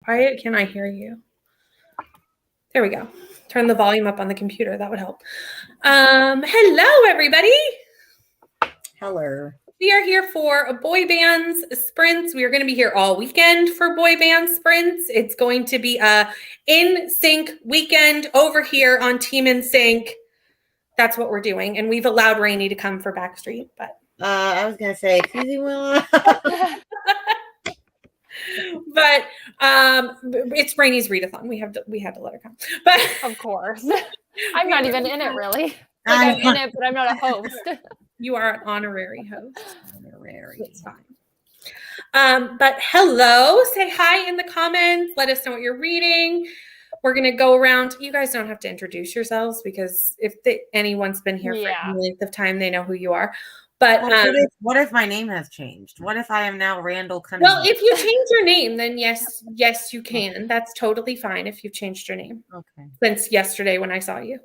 Why can't I hear you? There we go. Turn the volume up on the computer. That would help. Hello, everybody. Hello. We are here for a Boybands sprints. We are going to be here all weekend for Boyband sprints. It's going to be a in sync weekend over here on Team in Sync. That's what we're doing, and we've allowed Rainey to come for Backstreet. But I was gonna say, excuse me, Will. But it's Rainey's readathon. We had to let her come. But of course, I'm not even in it really. Like, I'm in it, but I'm not a host. You are an honorary host. Honorary. It's fine. But hello, say hi in the comments. Let us know what you're reading. We're going to go around. You guys don't have to introduce yourselves because if anyone's been here for any length of time, they know who you are. But what if my name has changed? What if I am now Randall Cunningham? Well, if you change your name, then yes, you can. That's totally fine if you've changed your name. Okay. Since yesterday when I saw you.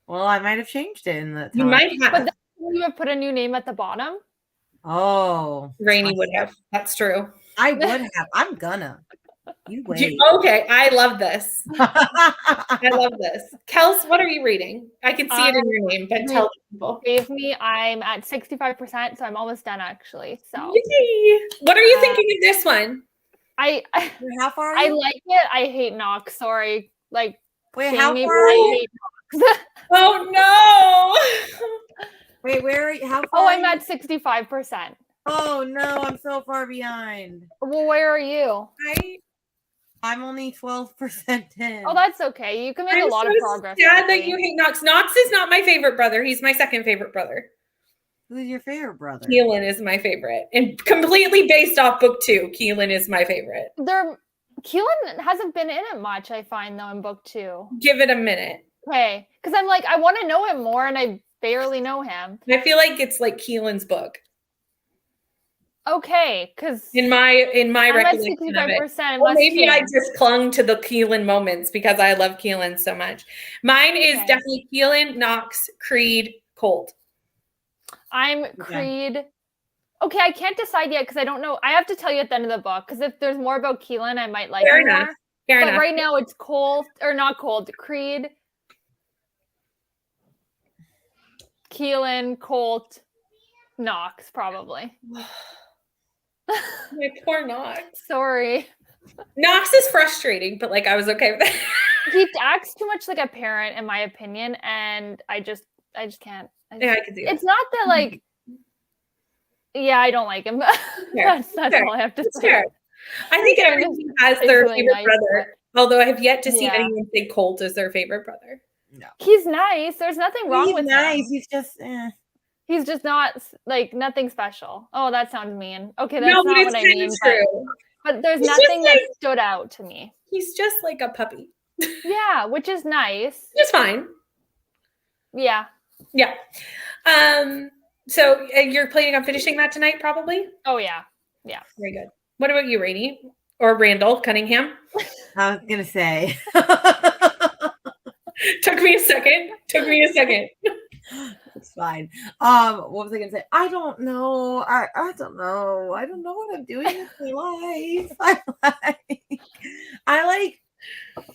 Well, I might have changed it in the time. You might have. But then you have put a new name at the bottom? Oh. Rainey would have. That's true. I would have. I'm gonna. You wait. Okay, I love this. I love this. Kels, what are you reading? I can see it in your name, but tell people. Save me. I'm at 65%, so I'm almost done actually. So yay. What are you thinking of this one? How far are you? I like it. I hate Knox. Sorry. Like, wait, how far are you? I hate Knox. Oh no. Wait, where are you? How far? Oh, I'm at 65%. Oh no, I'm so far behind. Well, where are you? I'm only 12% in. Oh, that's okay. You can make a lot of progress. I'm sad that you hate Knox. Knox is not my favorite brother. He's my second favorite brother. Who's your favorite brother? Keelan is my favorite. And completely based off book 2, Keelan is my favorite. Keelan hasn't been in it much, I find, though, in book 2. Give it a minute. Okay. Because I'm like, I want to know him more, and I barely know him. I feel like it's like Keelan's book. Okay, because in my recollection of it, well, maybe I just clung to the Keelan moments because I love Keelan so much. Mine is definitely Keelan, Knox, Creed, Colt. I'm Creed. Okay, I can't decide yet because I don't know. I have to tell you at the end of the book because if there's more about Keelan, I might like him more. Fair enough. Right now it's Colt or not Colt. Creed, Keelan, Colt, Knox, probably. My poor Knox. Sorry. Knox is frustrating, but like I was okay with it. He acts too much like a parent, in my opinion, and I just can't. I can see it's not that like. Yeah, I don't like him. That's all I have to say. Fair. I think everyone has their favorite brother. Although I have yet to see anyone say Colt is their favorite brother. No. He's nice. There's nothing wrong with him. He's just He's just not like nothing special. Oh, that sounds mean. Okay, that's not what I mean. But there's nothing that stood out to me. He's just like a puppy. Yeah, which is nice. It's fine. Yeah. Yeah. So you're planning on finishing that tonight, probably? Oh yeah. Yeah. Very good. What about you, Rainey? Or Randall Cunningham? I was gonna say. Took me a second. It's fine. What was I gonna say? I don't know. I don't know. I don't know what I'm doing with my life.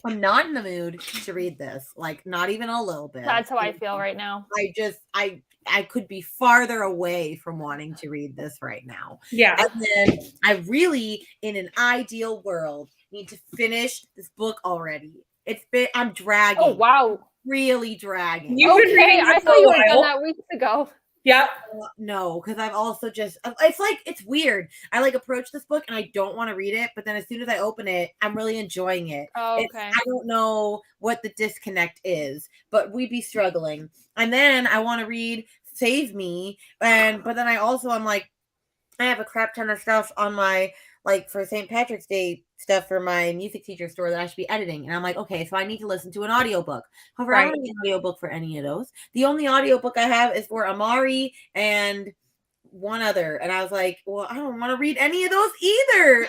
I'm not in the mood to read this. Like, not even a little bit. That's how I feel right now. I could be farther away from wanting to read this right now. Yeah. And then I really, in an ideal world, need to finish this book already. I'm dragging. Oh, wow. Really dragging. Okay, I thought you had done that weeks ago. Yeah. No, because I've also it's weird. I like approach this book and I don't want to read it, but then as soon as I open it, I'm really enjoying it. Oh, okay. I don't know what the disconnect is, but we be struggling. And then I want to read Save Me, but then I'm like, I have a crap ton of stuff on my for St. Patrick's Day stuff for my music teacher store that I should be editing. And I'm like, okay, so I need to listen to an audiobook. However, I don't need an audiobook for any of those. The only audiobook I have is for Amari and one other. And I was like, well, I don't want to read any of those either.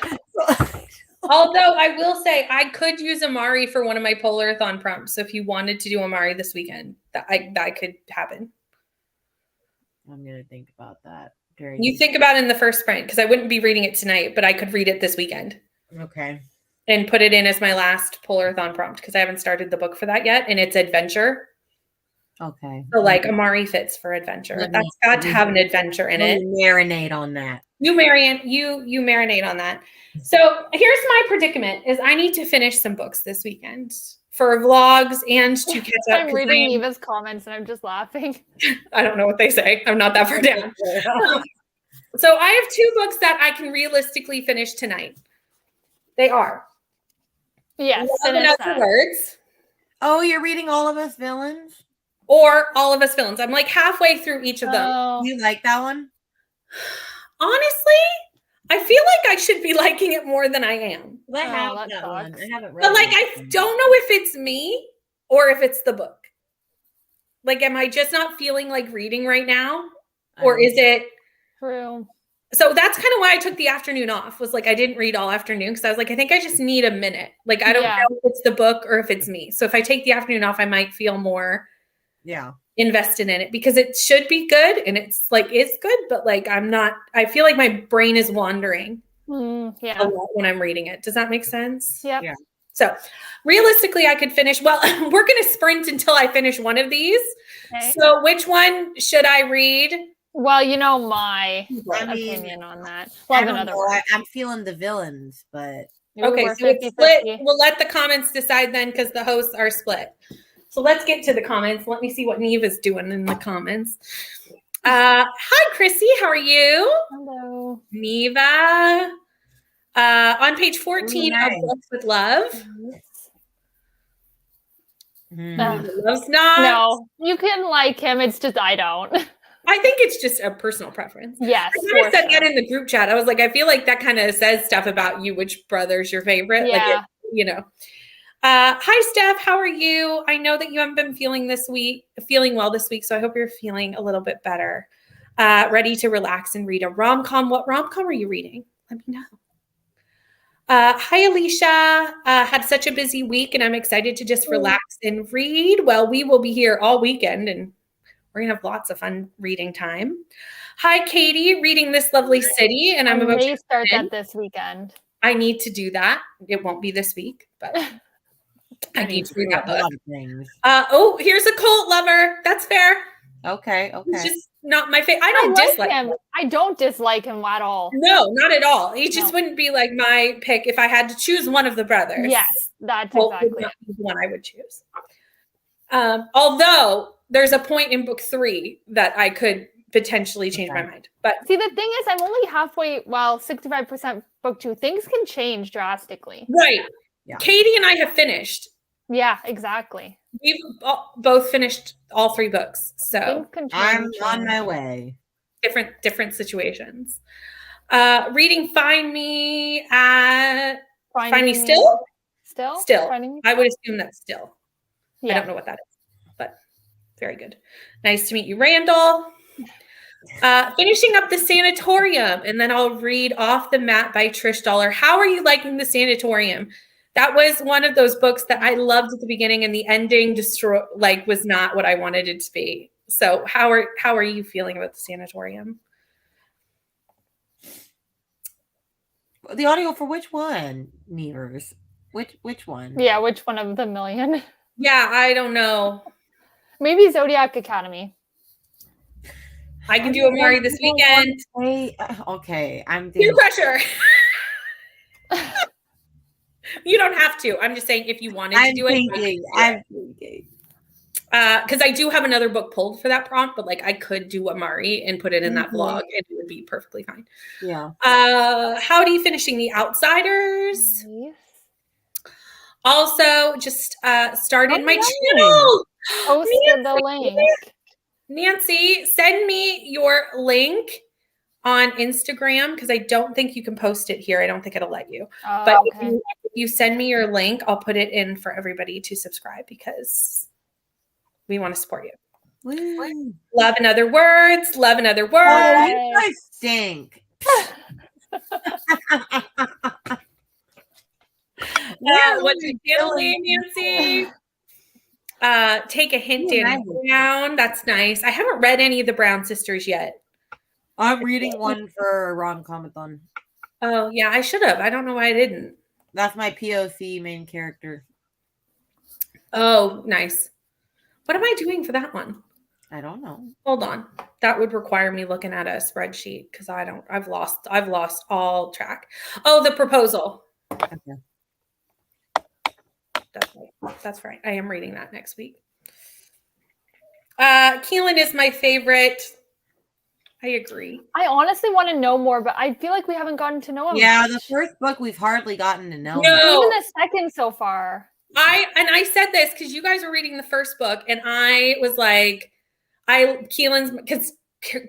Although I will say I could use Amari for one of my Polarathon prompts. So if you wanted to do Amari this weekend, that could happen. I'm going to think about that. You think about it in the first sprint because I wouldn't be reading it tonight, but I could read it this weekend. Okay. and put it in as my last Polathon prompt because I haven't started the book for that yet, and it's adventure. Okay. So like Amari fits for adventure. That's got to have an adventure in it. Marinate on that. You marinate on that. So here's my predicament: is I need to finish some books this weekend for vlogs and to catch up. I'm reading Eva's comments and I'm just laughing. I don't know what they say. I'm not that far down. So I have 2 books that I can realistically finish tonight. They are. Yes. Love in Other Words. Oh, you're reading All of Us Villains? Or All of Us Villains. I'm like halfway through each of them. Oh. You like that one? Honestly, I feel like I should be liking it more than I am. I have that that one. sucks. I haven't read But like, it. I don't know if it's me or if it's the book. Like, am I just not feeling like reading right now? Or is it? True. So that's kind of why I took the afternoon off, was like, I didn't read all afternoon because I was like, I think I just need a minute. Like, I don't know if it's the book or if it's me. So if I take the afternoon off, I might feel more invested in it because it should be good. And it's like, it's good, but like, I feel like my brain is wandering a lot when I'm reading it. Does that make sense? Yep. Yeah. So realistically, I could finish. Well, we're going to sprint until I finish one of these. Okay. So which one should I read? Well, you know my opinion on that. Love in Other Words. I'm feeling the villains, but okay, so it's split. We'll let the comments decide then because the hosts are split. So let's get to the comments. Let me see what Neva's doing in the comments. Hi, Chrissy. How are you? Hello. Neva. On page 14 of Books with Love. Love's not. No, you can like him. It's just I don't. I think it's just a personal preference. Yes. I kind of said that in the group chat. I was like, I feel like that kind of says stuff about you, which brother's your favorite. Yeah. Like, hi, Steph. How are you? I know that you haven't been feeling well this week, so I hope you're feeling a little bit better. Ready to relax and read a rom-com. What rom-com are you reading? Let me know. Hi, Alicia. Had such a busy week, and I'm excited to just relax and read. Well, we will be here all weekend, and we're going to have lots of fun reading time. Hi, Katie. Reading This Lovely City, and I'm about to start that this weekend. I need to do that. It won't be this week, but I need to read that book. Here's a cult lover. That's fair. Okay. It's just not my favorite. I don't dislike him. I don't dislike him at all. No, not at all. He just wouldn't be like my pick if I had to choose one of the brothers. Yes, that's exactly the one I would choose. Although there's a point in book 3 that I could potentially change my mind. But see, the thing is, I'm only halfway. 65% book 2. Things can change drastically. Right. Yeah. Katie and I have finished. Yeah, exactly. We've both finished all 3 books, so I'm on my way. Different situations. Reading Find Me Still. I would assume that's Still. Yeah. I don't know what that is, but very good. Nice to meet you, Randall. Finishing up The Sanatorium, and then I'll read Off the Mat by Trish Dollar. How are you liking The Sanatorium? That was one of those books that I loved at the beginning, and the ending was not what I wanted it to be. So how are you feeling about The Sanatorium? The audio for which one, Nevers? Which one? Yeah, which one of the million? Yeah, I don't know. Maybe Zodiac Academy. I can do Amari this weekend. Okay, I'm peer pressure. You don't have to. I'm just saying if you wanted to do it. I'm thinking. Because I do have another book pulled for that prompt, but like I could do Amari and put it in that vlog and it would be perfectly fine. Yeah. Howdy finishing The Outsiders. Nice. Also, just started my channel. Posted the link. Nancy, send me your link on Instagram because I don't think you can post it here. I don't think it'll let you. But if you send me your link, I'll put it in for everybody to subscribe because we want to support you. Woo. Love in Other Words. Love in Other Words. Oh, you guys stink. What's your channel name, Nancy? Take a Hint, Danny Brown. That's nice. I haven't read any of the Brown sisters yet. I'm reading one for rom-comathon. Oh yeah, I should have. I don't know why I didn't. That's my POC main character. Oh, nice. What am I doing for that one? I don't know. Hold on. That would require me looking at a spreadsheet because I've lost all track. Oh, the proposal. Okay. That's right. I am reading that next week. Keelan is my favorite. I agree. I honestly want to know more, but I feel like we haven't gotten to know him. Yeah, much. the first book we've hardly gotten to know. No. Even the second so far. I said this because you guys were reading the first book, and I was like, Keelan's, because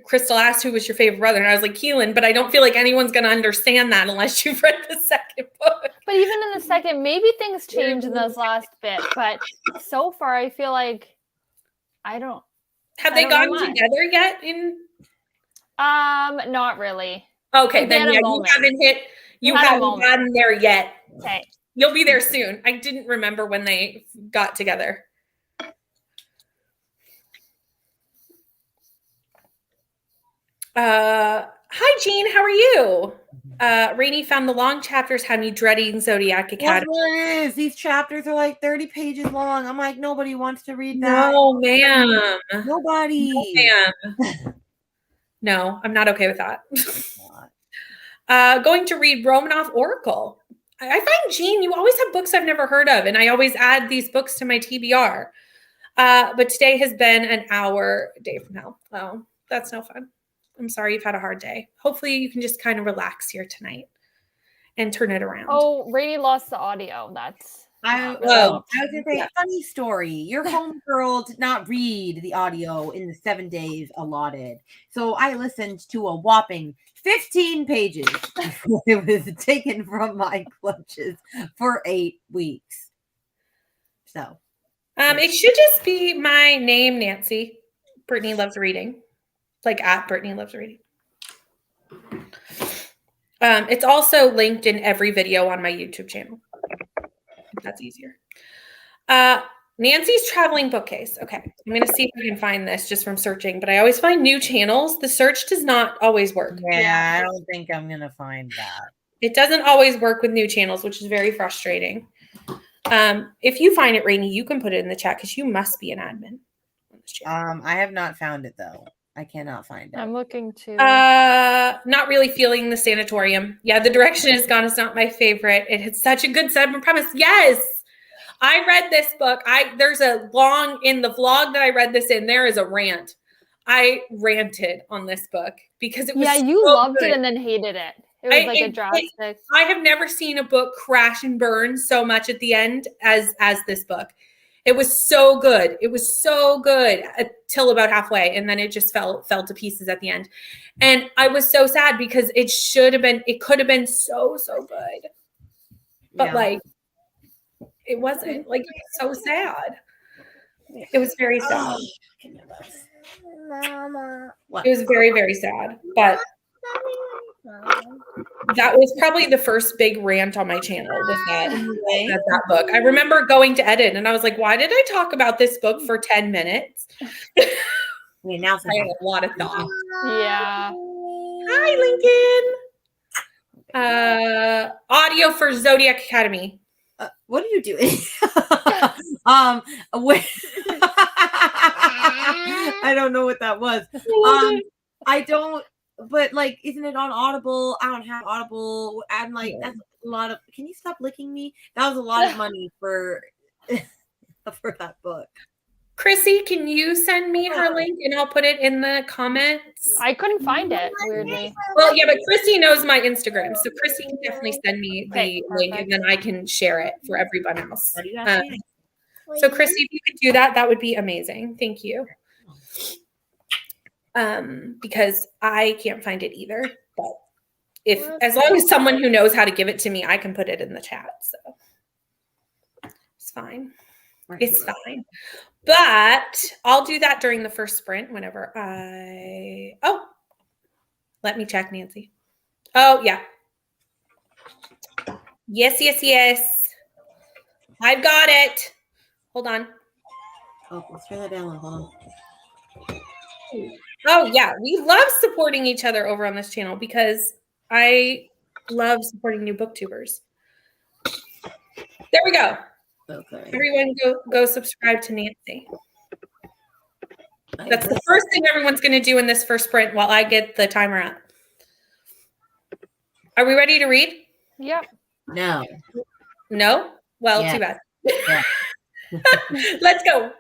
Crystal asked who was your favorite brother, and I was like, Keelan, but I don't feel like anyone's going to understand that unless you've read the second book. But even in the second, maybe things change in this last bit, but so far I feel like Have they gotten together yet? Not really. Okay, like then you haven't gotten there yet. Okay. You'll be there soon. I didn't remember when they got together. Hi, Jean. How are you? Rainey found the long chapters had me dreading Zodiac Academy. That's what it is. These chapters are like 30 pages long. I'm like, nobody wants to read that. No, ma'am. Nobody. No, ma'am. No, I'm not okay with that. Going to read Romanoff Oracle. I find, Jean, you always have books I've never heard of, and I always add these books to my TBR. But today has been an hour day from hell. Oh, that's no fun. I'm sorry you've had a hard day. Hopefully you can just kind of relax here tonight and turn it around. Oh, Rainey lost the audio. That's I was going to say, funny story. Your homegirl did not read the audio in the 7 days allotted. So I listened to a whopping 15 pages before it was taken from my clutches for 8 weeks. So. It should just be my name, Nancy. Brittany Loves Reading. Like at Brittany Loves Reading. It's also linked in every video on my YouTube channel. If that's easier. Nancy's Traveling Bookcase. Okay, I'm going to see if I can find this just from searching, but I always find new channels. The search does not always work. Yeah, I don't think I'm going to find that. It doesn't always work with new channels, which is very frustrating. If you find it, Rainey, you can put it in the chat because you must be an admin on this channel. I have not found it though. I cannot find it. I'm looking to. Not really feeling the sanatorium. Yeah, the direction it's gone is not my favorite. It had such a good setup and premise. Yes, I read this book. There's a long in the vlog that I read this in. There is a rant. I ranted on this book because it was. Yeah, you so loved good. it and then hated it. It was like a drastic. I have never seen a book crash and burn so much at the end as this book. It was so good. It was so good till about halfway, and then it just fell to pieces at the end. And I was so sad because it could have been so good, but like it wasn't. Like, it was so sad. It was very sad. Mama. It was very, very sad, but. That was probably the first big rant on my channel was that book. I remember going to edit and I was like, why did I talk about this book for 10 minutes? I had a lot of thoughts. Yeah. Hi, Lincoln. Audio for Zodiac Academy. What are you doing? I don't know what that was. I don't. But like, isn't it on Audible? I don't have Audible. I'm like, that's a lot of. Can you stop licking me? That was a lot of money for that book. Chrissy, can you send me her link and I'll put it in the comments? I couldn't find it, weirdly. Well, yeah, but Chrissy knows my Instagram, so Chrissy can definitely send me the link and then I can share it for everyone else. So Chrissy, if you could do that, that would be amazing. Thank you. Because I can't find it either, but as long as someone who knows how to give it to me, I can put it in the chat. So it's fine. It's fine. But I'll do that during the first sprint whenever let me check, Nancy. Oh, yeah. Yes. I've got it. Hold on. Oh, let's turn that down. Hold on. Oh, yeah. We love supporting each other over on this channel because I love supporting new booktubers. There we go. Okay. Everyone go subscribe to Nancy. I That's the guess- first thing everyone's going to do in this first sprint while I get the timer up. Are we ready to read? Yep. No. No? Well, Yeah. too bad. Yeah. Let's go.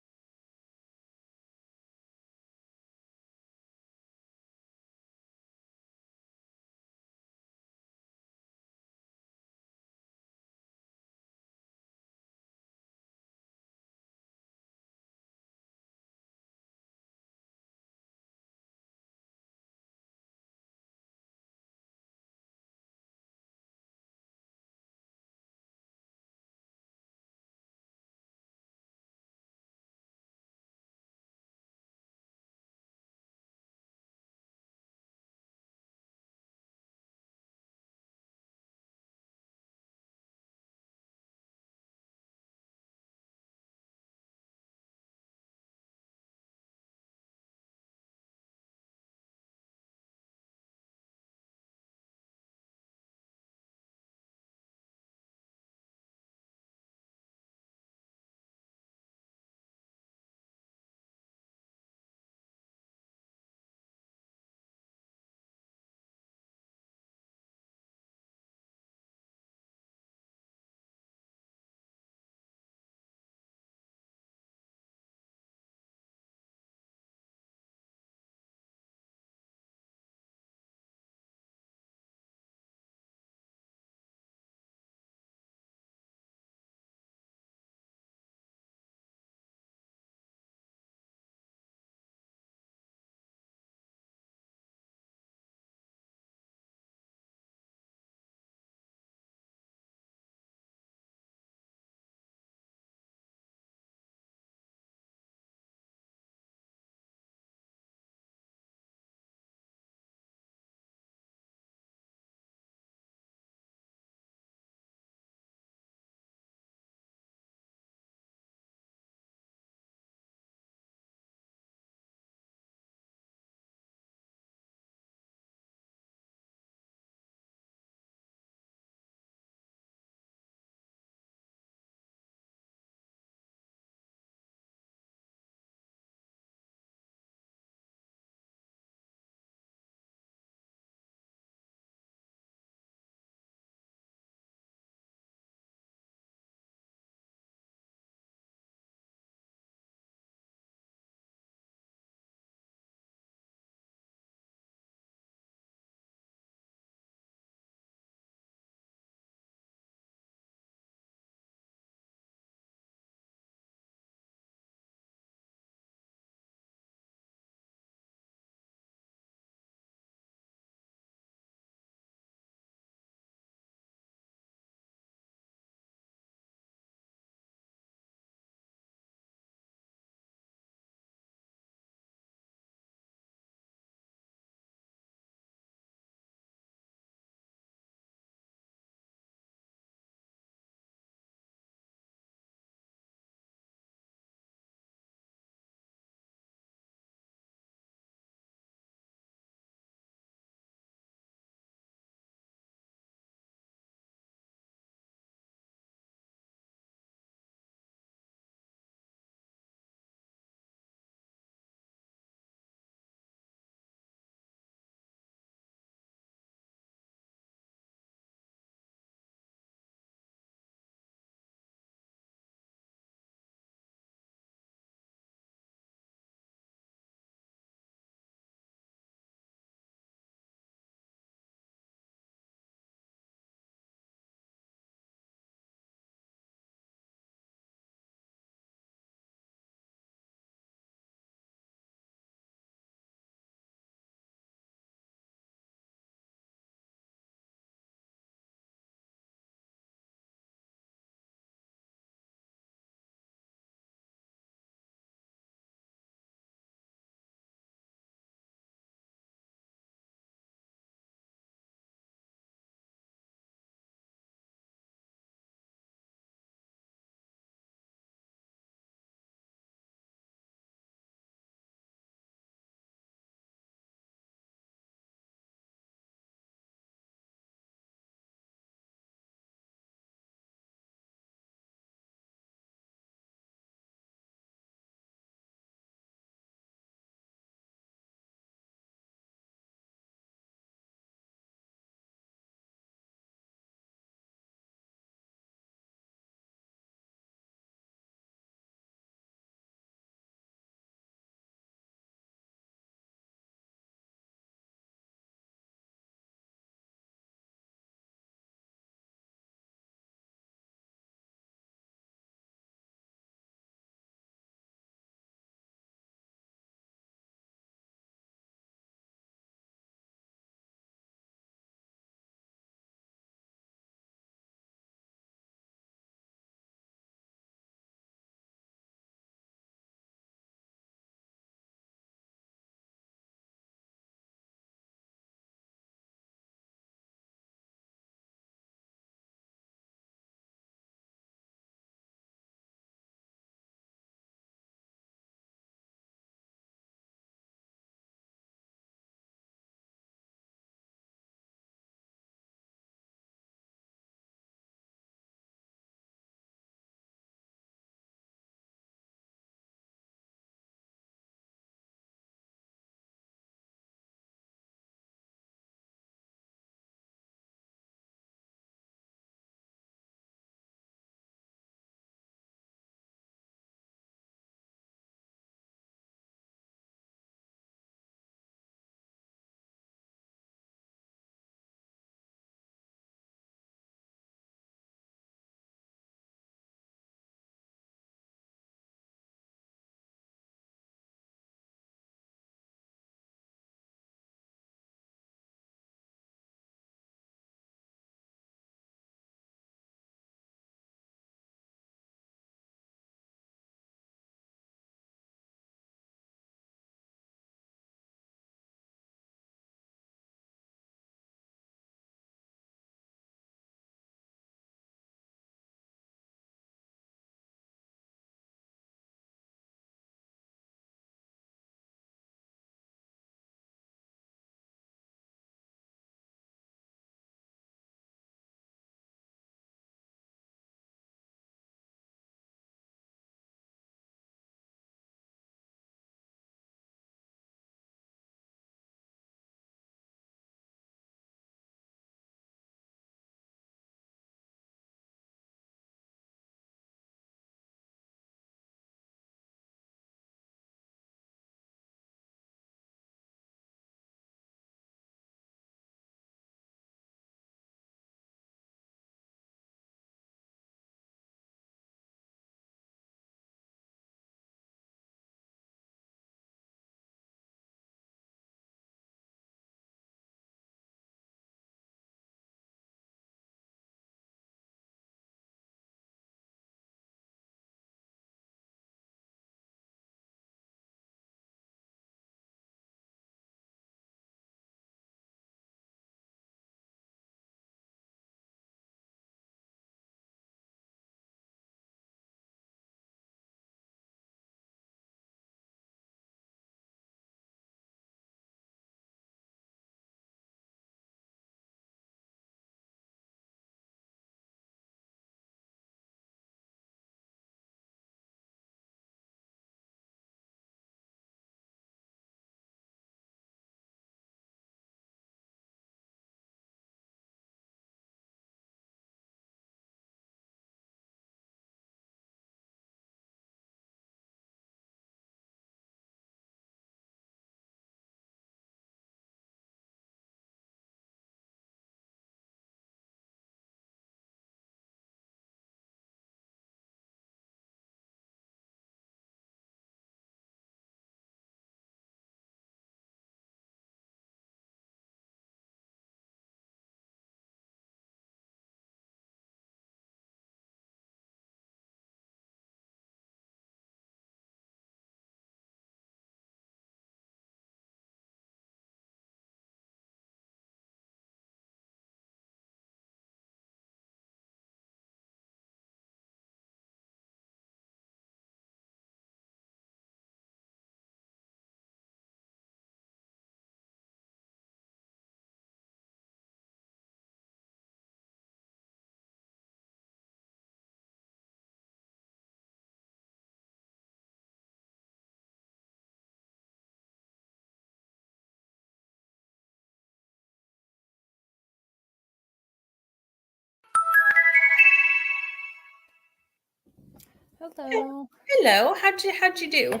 Hello. Hello. How'd you do?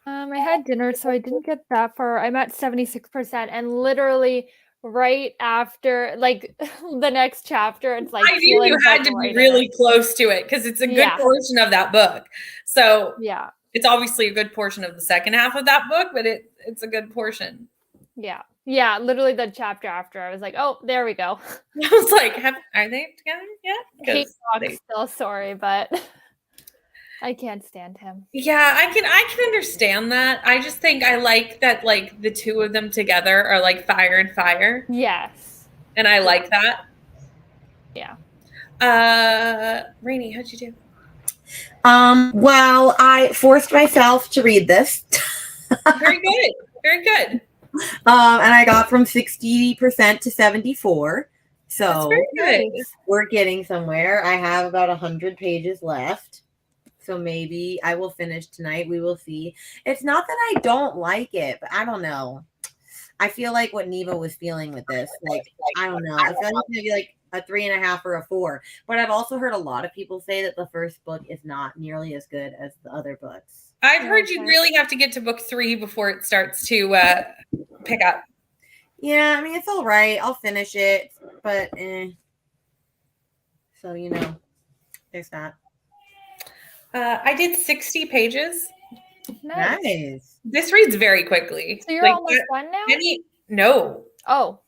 I had dinner, so I didn't get that far. I'm at 76%, and literally right after, like, the next chapter, it's like I knew you had to be really close to it because it's a good portion of that book. So yeah, it's obviously a good portion of the second half of that book, but it's a good portion. yeah. Literally the chapter after, I was like, oh, there we go. I was like, are they together yet? Hate Fox still sorry, but I can't stand him. Yeah, I can understand that. I just think I like that, like, the two of them together are like fire and fire. Yes. And I like that. Yeah. Rainey, how'd you do? Well, I forced myself to read this. Very good. Very good. And I got from 60% to 74. So that's very good. We're getting somewhere. I have about 100 pages left. So maybe I will finish tonight. We will see. It's not that I don't like it, but I don't know. I feel like what Neva was feeling with this. Like, I don't know. I feel like it's going to be like a 3.5 or a 4. But I've also heard a lot of people say that the first book is not nearly as good as the other books. I've heard you really have to get to book 3 before it starts to pick up. Yeah, I mean, it's all right. I'll finish it. But, So, there's that. I did 60 pages. Nice. This reads very quickly. So you're almost done now? No. Oh.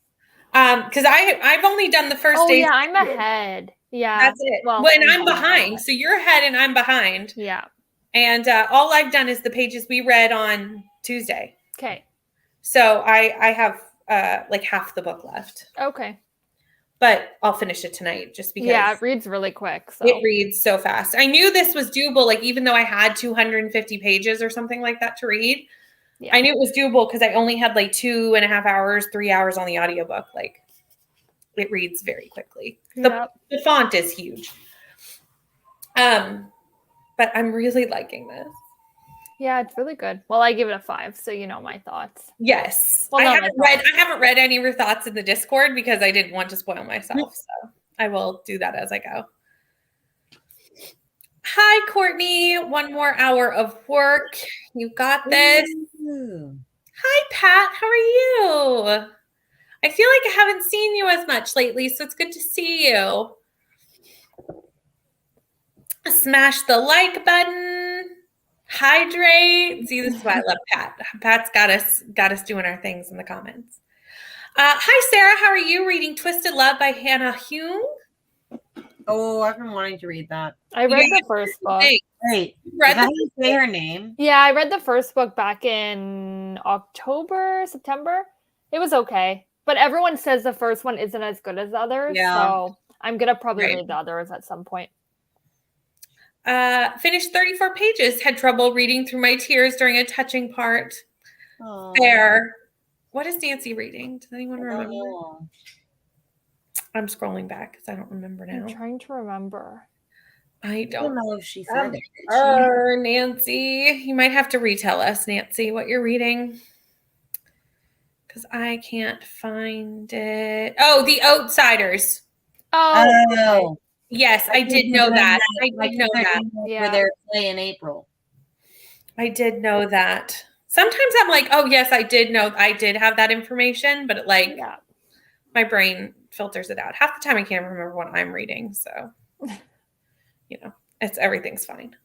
Because I've only done the first day. Yeah, I'm ahead. Yeah. That's it. Well, and I'm behind. So you're ahead and I'm behind. Yeah. And all I've done is the pages we read on Tuesday. Okay. So I have like half the book left. Okay. But I'll finish it tonight just because. Yeah, it reads really quick. So. It reads so fast. I knew this was doable. Like, even though I had 250 pages or something like that to read, I knew it was doable because I only had like 2.5 hours, 3 hours on the audiobook. Like, it reads very quickly. The font is huge. But I'm really liking this. Yeah, it's really good. Well, I give it a 5, so you know my thoughts. Yes. Well, I haven't read any of your thoughts in the Discord because I didn't want to spoil myself. So I will do that as I go. Hi, Courtney. 1 more hour of work. You got this. Ooh. Hi, Pat. How are you? I feel like I haven't seen you as much lately, so it's good to see you. Smash the like button. Hydrate. See, this is why I love Pat. Pat's got us doing our things in the comments. Hi, Sarah. How are you? Reading Twisted Love by Hannah Hume. Oh, I've been wanting to read that. I read the first book. Wait, did I say her name? Yeah, I read the first book back in October, September. It was okay. But everyone says the first one isn't as good as the others. Yeah. So I'm going to probably read the others at some point. Finished 34 pages. Had trouble reading through my tears during a touching part. There. What is Nancy reading? Does anyone remember? I'm scrolling back because I don't remember now. I'm trying to remember. I don't know if she said it. Nancy, you might have to retell us, Nancy, what you're reading. Because I can't find it. Oh, The Outsiders. Oh. Yes, I did know that. I did know that. For their play in April. I did know that. Sometimes I'm like, oh, yes, I did know. I did have that information, but my brain filters it out. Half the time I can't remember what I'm reading. So, everything's fine.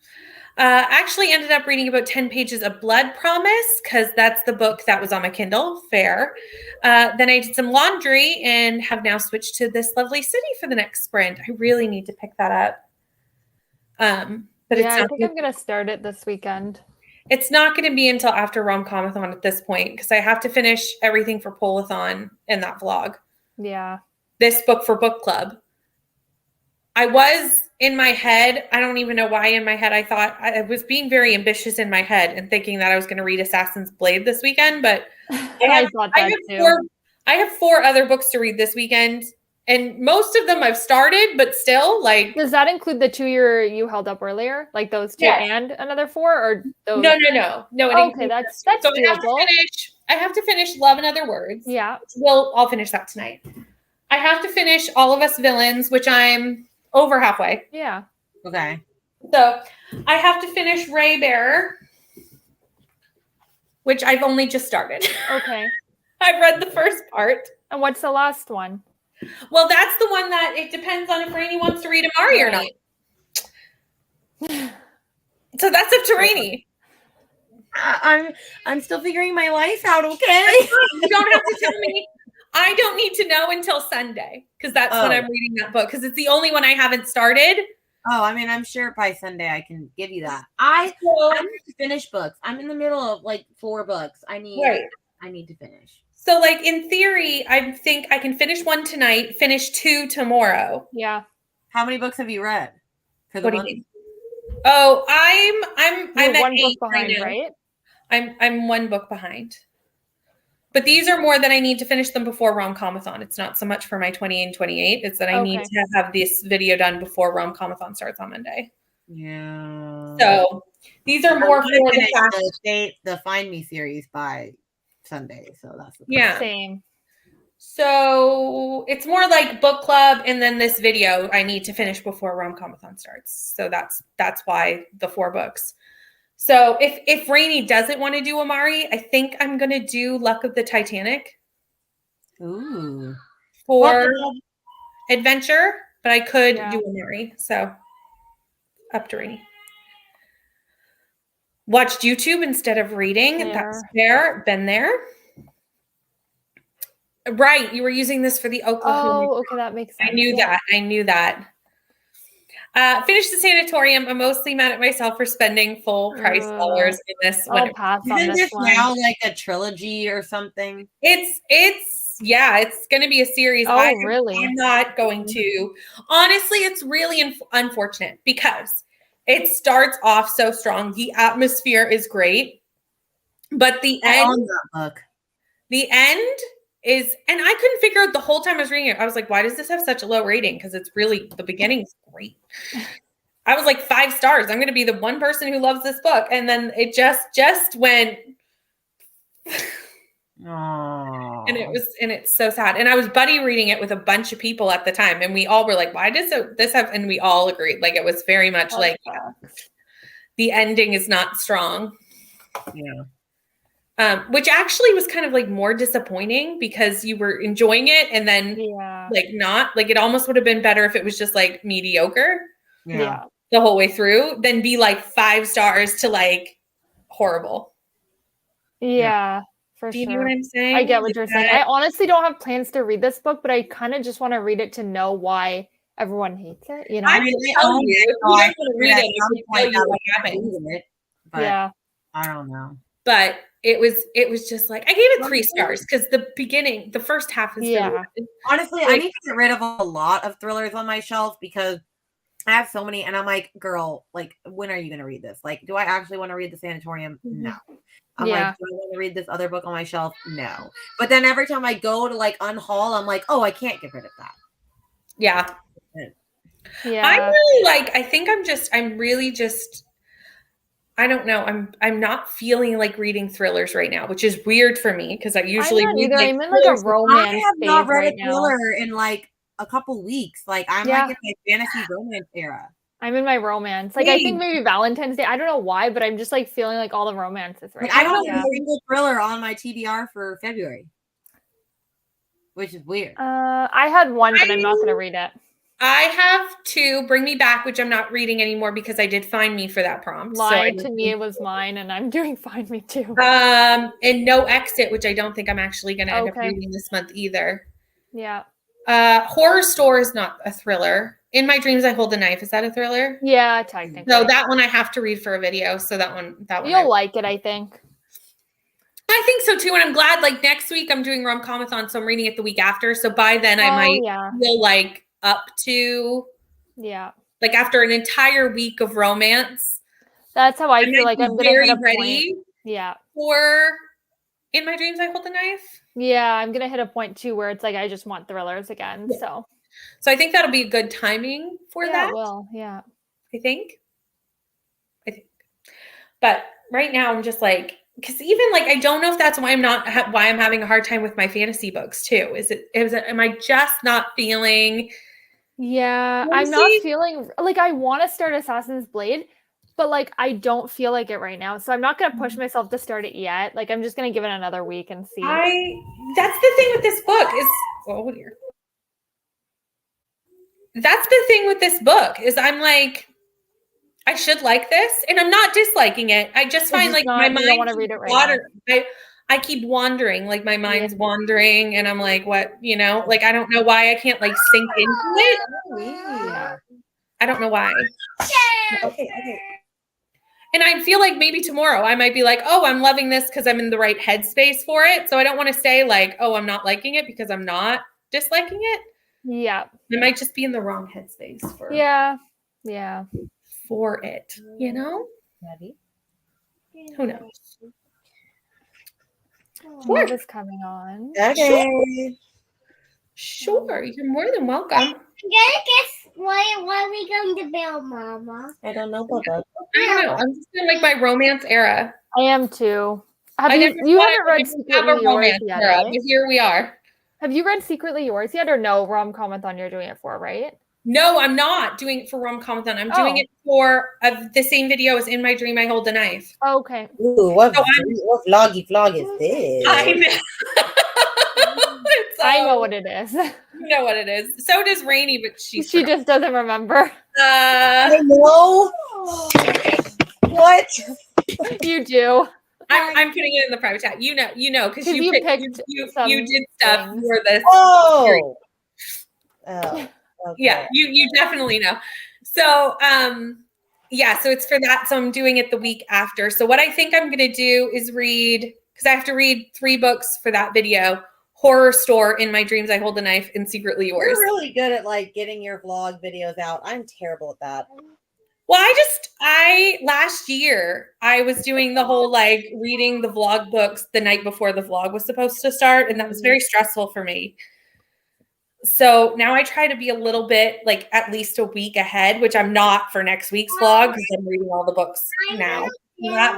Actually ended up reading about 10 pages of Blood Promise because that's the book that was on my Kindle. Fair. Then I did some laundry and have now switched to This Lovely City for the next sprint. I really need to pick that up. But I think I'm going to start it this weekend. It's not going to be until after Rom-Comathon at this point because I have to finish everything for Polathon in that vlog. Yeah. This book for book club. I was in my head. I don't even know why in my head I thought I was being very ambitious in my head and thinking that I was going to read Assassin's Blade this weekend, but I have 4 other books to read this weekend, and most of them I've started, but still, like. Does that include the 2 you held up earlier, like those 2 and another 4, or those? No. Okay, that's so doable. I have to finish Love and Other Words. Yeah. I'll finish that tonight. I have to finish All of Us Villains, which I'm over halfway. Yeah. Okay. So I have to finish Ray Bear, which I've only just started. Okay. I've read the first part. And what's the last one? Well, that's the one that it depends on if Rainey wants to read Amari or not. So that's up to Rainey. I'm still figuring my life out, okay? You don't have to tell me. I don't need to know until Sunday because that's when I'm reading that book because it's the only one I haven't started. Oh, I mean, I'm sure by Sunday I can give you that. I need to finish books. I'm in the middle of like 4 books. I need to finish. So, like in theory, I think I can finish 1 tonight, finish 2 tomorrow. Yeah. How many books have you read? For the what do you mean? Oh, I'm at 1 8 book behind, right now. I'm 1 book behind. But these are more that I need to finish them before Rom-Comathon. It's not so much for my 20 and 28. It's that I need to have this video done before Rom-Comathon starts on Monday. Yeah. So these are more for the Find Me series by Sunday. So that's same. So it's more like book club, and then this video I need to finish before Rom-Comathon starts. So that's why the 4 books. So if Rainey doesn't want to do Amari, I think I'm going to do Luck of the Titanic. Ooh. For adventure, but I could do Amari. So up to Rainey. Watched YouTube instead of reading. That's fair. Been there. Right. You were using this for the Oklahoma. Oh, okay. That makes sense. I knew that. Finished the sanatorium. I'm mostly mad at myself for spending full price dollars in this. I'll pass on Isn't this one. now like a trilogy or something? It's going to be a series. Oh, really? I'm not going to. Honestly, it's really unfortunate because it starts off so strong. The atmosphere is great, but the end is, and I couldn't figure out the whole time I was reading it. I was like, why does this have such a low rating? Because it's really, the beginning's great. I was like 5 stars. I'm going to be the one person who loves this book. And then it just went. And it's so sad. And I was buddy reading it with a bunch of people at the time. And we all were like, why does this have, and we all agreed. Like, it was very much the ending is not strong. Yeah. Which actually was kind of like more disappointing because you were enjoying it and then it almost would have been better if it was just like mediocre the whole way through than be like 5 stars to like horrible. Yeah, for sure. Do you know what I'm saying? I get what you're saying. I honestly don't have plans to read this book, but I kind of just want to read it to know why everyone hates it. You know, I mean, I don't want to read it. Yeah, I don't know. But it was just like I gave it 3 stars because the first half is honestly, I need to get rid of a lot of thrillers on my shelf because I have so many, and I'm like, girl, like, when are you gonna read this? Like, do I actually want to read the sanatorium? No. I'm like, do I want to read this other book on my shelf? No. But then every time I go to like unhaul, I'm like, oh, I can't get rid of that. Yeah. I'm really like, I'm really just I don't know. I'm not feeling like reading thrillers right now, which is weird for me because I usually read like, I'm in like a romance. I have not read right a thriller in like a couple weeks. Like I'm like in my fantasy romance era. I'm in my romance. Like I think maybe Valentine's Day. I don't know why, but I'm just like feeling like all the romances right now. I don't have a single thriller on my TBR for February, which is weird. I had one, but I'm not going to read it. I have 2, Bring Me Back, which I'm not reading anymore because I did Find Me for that prompt. Lied to me, it was mine, and I'm doing Find Me too. And No Exit, which I don't think I'm actually going to end up reading this month either. Yeah. Horror Store is not a thriller. In My Dreams, I Hold the Knife. Is that a thriller? Yeah, technically. So that one I have to read for a video. So that one. You'll like it, I think. I think so too, and I'm glad. Like next week, I'm doing Rom-Comathon, so I'm reading it the week after. So by then, I might feel like up to like after an entire week of romance. That's how I feel like I'm very ready. Yeah. For In My Dreams, I Hold the Knife. Yeah, I'm gonna hit a point too where it's like I just want thrillers again. So I think that'll be good timing for that. Well, I think. But right now, I'm just like. Because even like I don't know if that's why I'm having a hard time with my fantasy books too. Am I just not feeling Yeah, I'm not feeling like I want to start Assassin's Blade, but like I don't feel like it right now. So I'm not gonna push myself to start it yet. Like I'm just gonna give it another week and see. That's the thing with this book is oh dear. That's the thing with this book is I'm like, I should like this, and I'm not disliking it. I just find like my mind want to read it right now. I keep wandering, like my mind's wandering, and I'm like, what, like I don't know why I can't like sink into it. I don't know why. Okay. And I feel like maybe tomorrow I might be like, oh, I'm loving this because I'm in the right headspace for it. So I don't want to say like, oh, I'm not liking it because I'm not disliking it. Yeah. I might just be in the wrong headspace for for it, Ready? Who knows? What is coming on? Okay. Sure, you're more than welcome. I'm gonna guess what are we going to build, Mama? I don't know, Bubba. I don't know. I'm just in like my romance era. I am too. You haven't read Secretly Yours yet, era, but here we are. Have you read Secretly Yours yet, or no? Rom-comathon you're doing it for, right? No, I'm not doing it for Rom-comathon. I'm doing it for the same video as In My Dream I Hold a Knife. Okay. Ooh, what vloggy vlog is this? I know. I know what it is. You know what it is. So does Rainy, but she just doesn't remember. I know. What? You do. I'm putting it in the private chat. You know, because you did stuff things. for this. Oh. Okay. Yeah, you definitely know. So, so it's for that. So I'm doing it the week after. So what I think I'm going to do is read, because I have to read 3 books for that video: Horror Store, In My Dreams I Hold a Knife, and Secretly Yours. You're really good at like getting your vlog videos out. I'm terrible at that. Well, last year I was doing the whole like reading the vlog books the night before the vlog was supposed to start, and that was very stressful for me. So now I try to be a little bit like at least a week ahead, which I'm not for next week's vlog because I'm reading all the books now.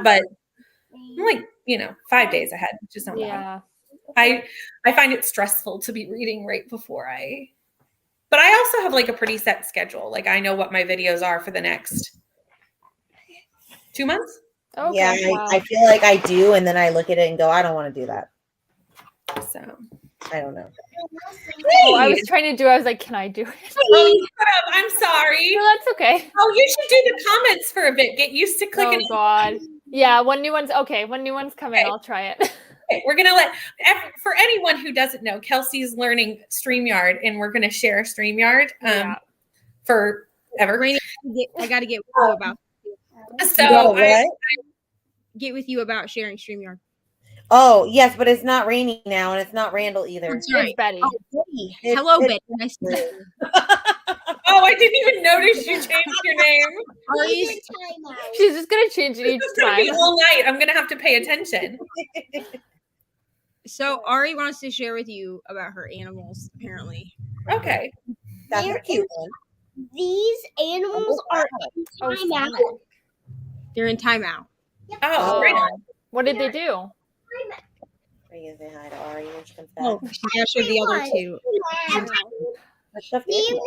But I'm like, 5 days ahead, which is not bad. I find it stressful to be reading right before but I also have like a pretty set schedule. Like I know what my videos are for the next 2 months. Okay, yeah, wow. I feel like I do, and then I look at it and go, I don't want to do that. So I don't know. I was trying to I was like, can I do it? Oh, you could have. I'm sorry. No, that's okay. Oh, you should do the comments for a bit. Get used to clicking. Oh God. Yeah, when new ones come in, I'll try it. Okay, we're gonna for anyone who doesn't know, Kelsey's learning StreamYard, and we're gonna share StreamYard for Evergreen. I got to get with you about. So Get with you about sharing StreamYard. Oh yes, but it's not Rainy now, and it's not Randall either. It's Betty. Oh, Betty. Hello, Betty. Nice to meet you. Oh, I didn't even notice you changed your name. She's just gonna change it each It's gonna be time. all night. I'm gonna have to pay attention. So Ari wants to share with you about her animals. Apparently, Okay. That's a cute one. These animals are in timeout. they're in timeout. Oh, right on. What did they do? Are you gonna say hi to Ari when she comes back? Oh, I showed the other two. What stuff Do you know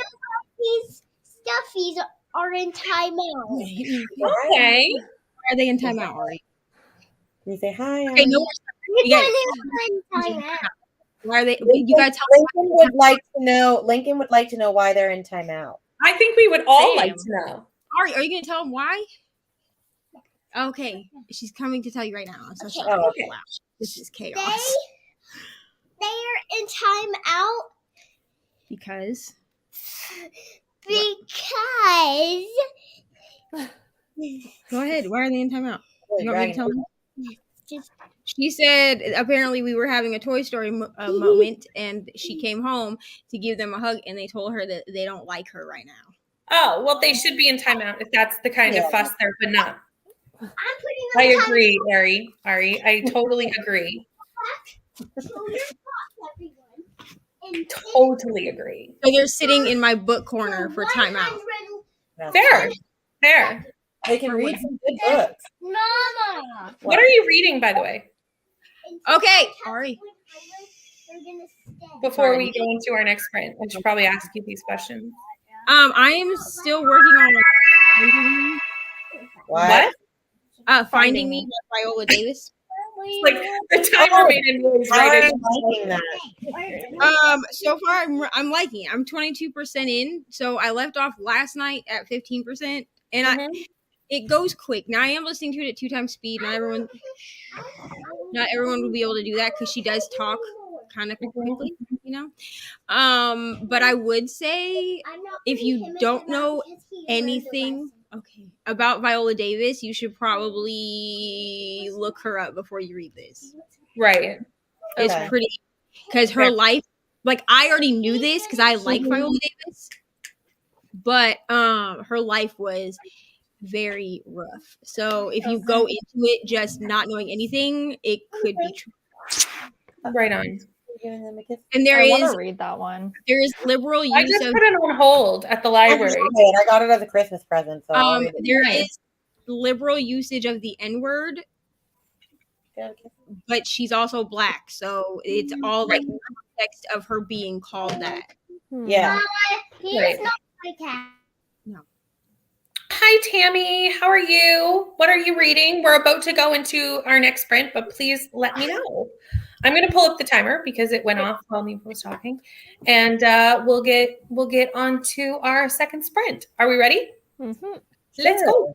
these stuffies are in timeout? Okay. Why are they in timeout, Ari? Can you say hi? Okay, no more stuff. You guys, In timeout. why are they? You gotta tell Lincoln would like to know. Lincoln would like to know why they're in timeout. I think we would all Same. like to know. Ari, are you gonna tell them why? Okay, she's coming to tell you right now. I'm so sorry. Oh, okay. Wow, this is chaos. They're in timeout Because go ahead. Why are they in timeout? You want me to tell them? She said apparently we were having a Toy Story moment, and she came home to give them a hug, and they told her that they don't like her right now. Oh, well, they should be in timeout if that's the kind of fuss they're putting up. I'm putting I them agree, Ari. I totally agree. Totally agree. So they're sitting in my book corner for timeout. Fair. They can read some good books. Mama. What are you reading, by the way? Okay, Ari. Before we go into our next print, I should probably ask you these questions. I am still working on What? Finding Me by Viola Davis. Like the timer made a noise right I'm liking that. So far I'm liking it. I'm 22% in. So I left off last night at 15%, and it goes quick. Now I am listening to it at 2 times speed. Not everyone will be able to do that because she does talk kind of quickly, you know. But I would say if you don't know anything about Viola Davis, you should probably look her up before you read this. Right. It's pretty, because her life, like, I already knew this because I like Viola Davis, but her life was very rough. So if you go into it just not knowing anything, it could be true. Right on. And I want to read that one. There is liberal use I just of put it on hold at the library. I got it as a Christmas present. So there is liberal usage of the N-word, but she's also Black, so it's all like the context of her being called that. Yeah. Right. Not my cat. No. Hi, Tammy. How are you? What are you reading? We're about to go into our next sprint, but please let me know. I'm going to pull up the timer because it went off while Nico was talking, and we'll get on to our second sprint. Are we ready? Mm-hmm. Let's go.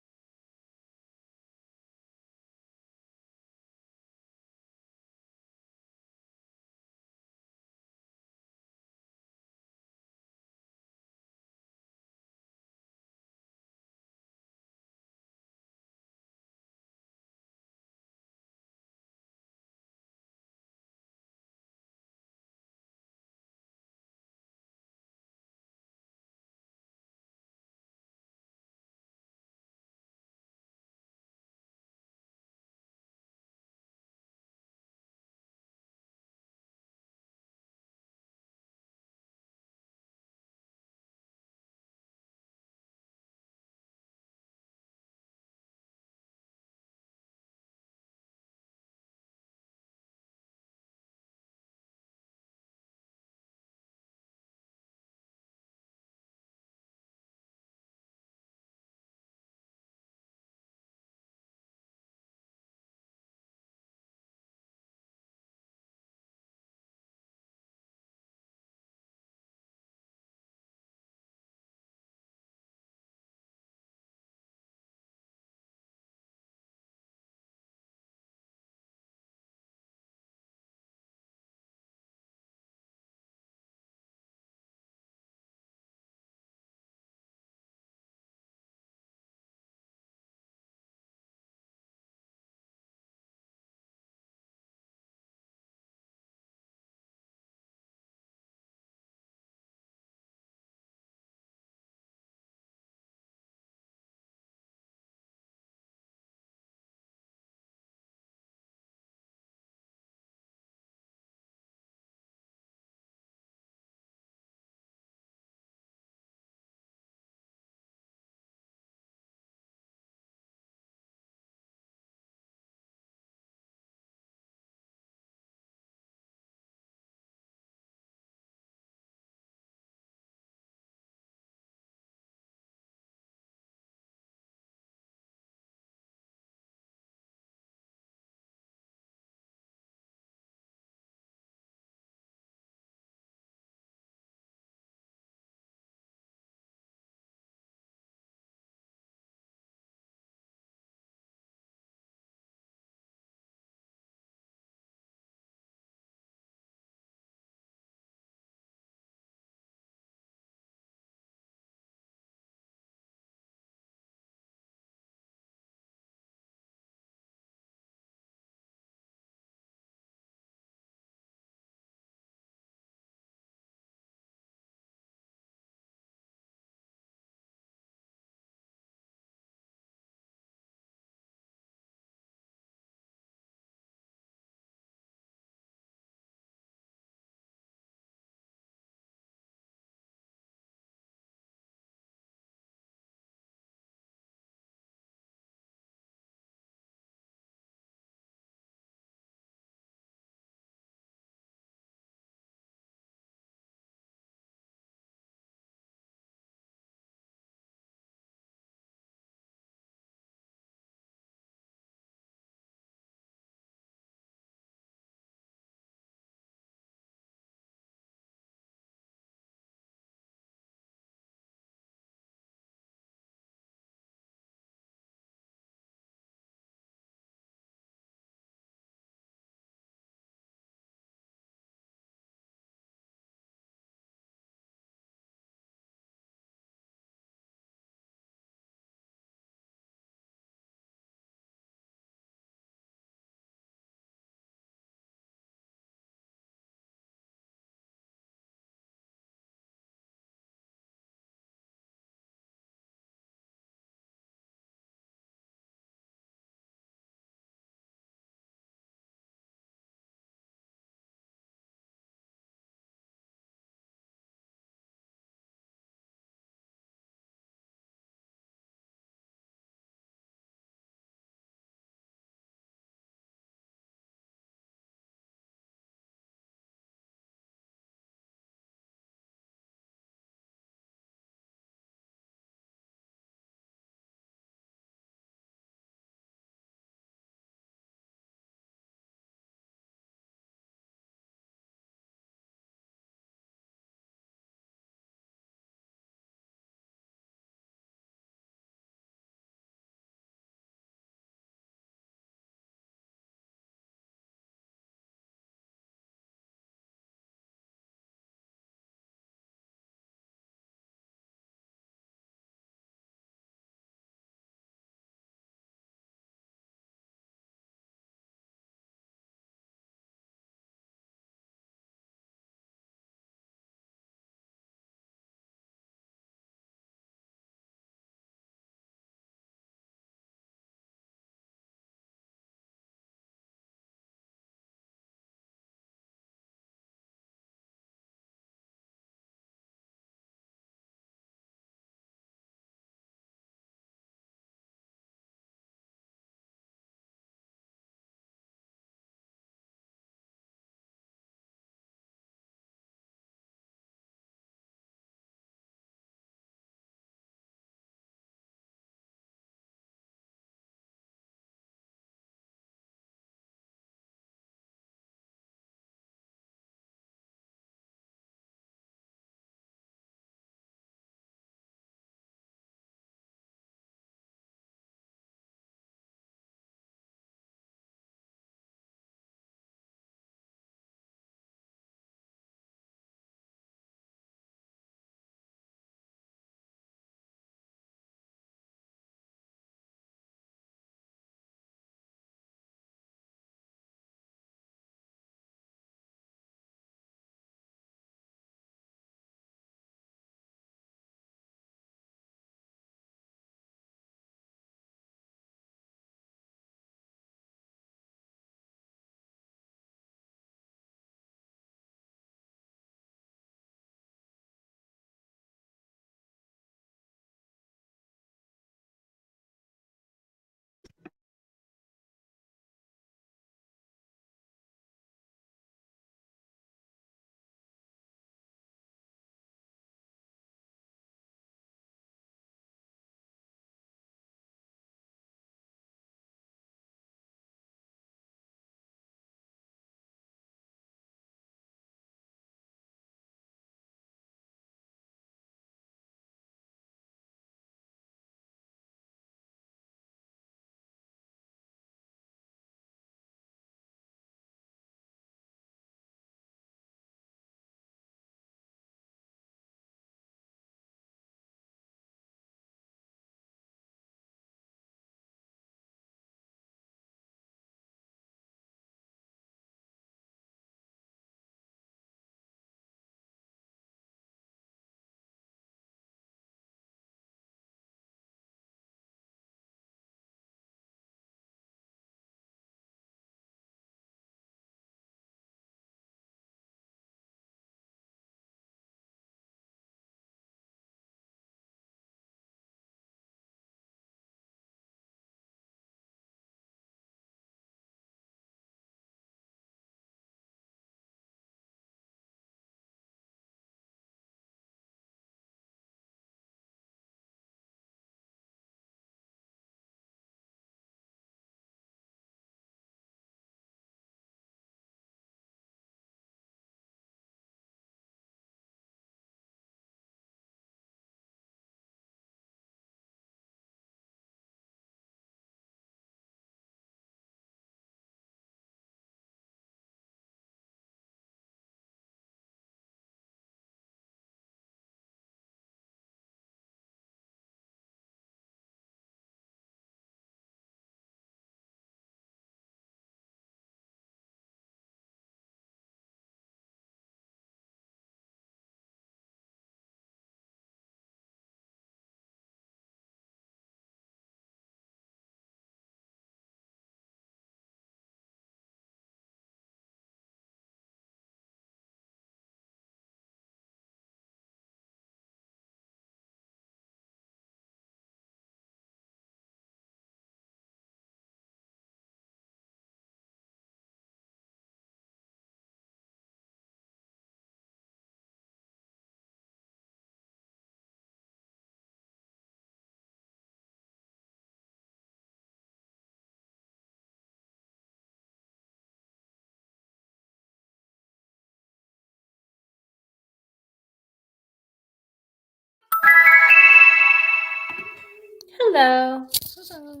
Hello. Hello.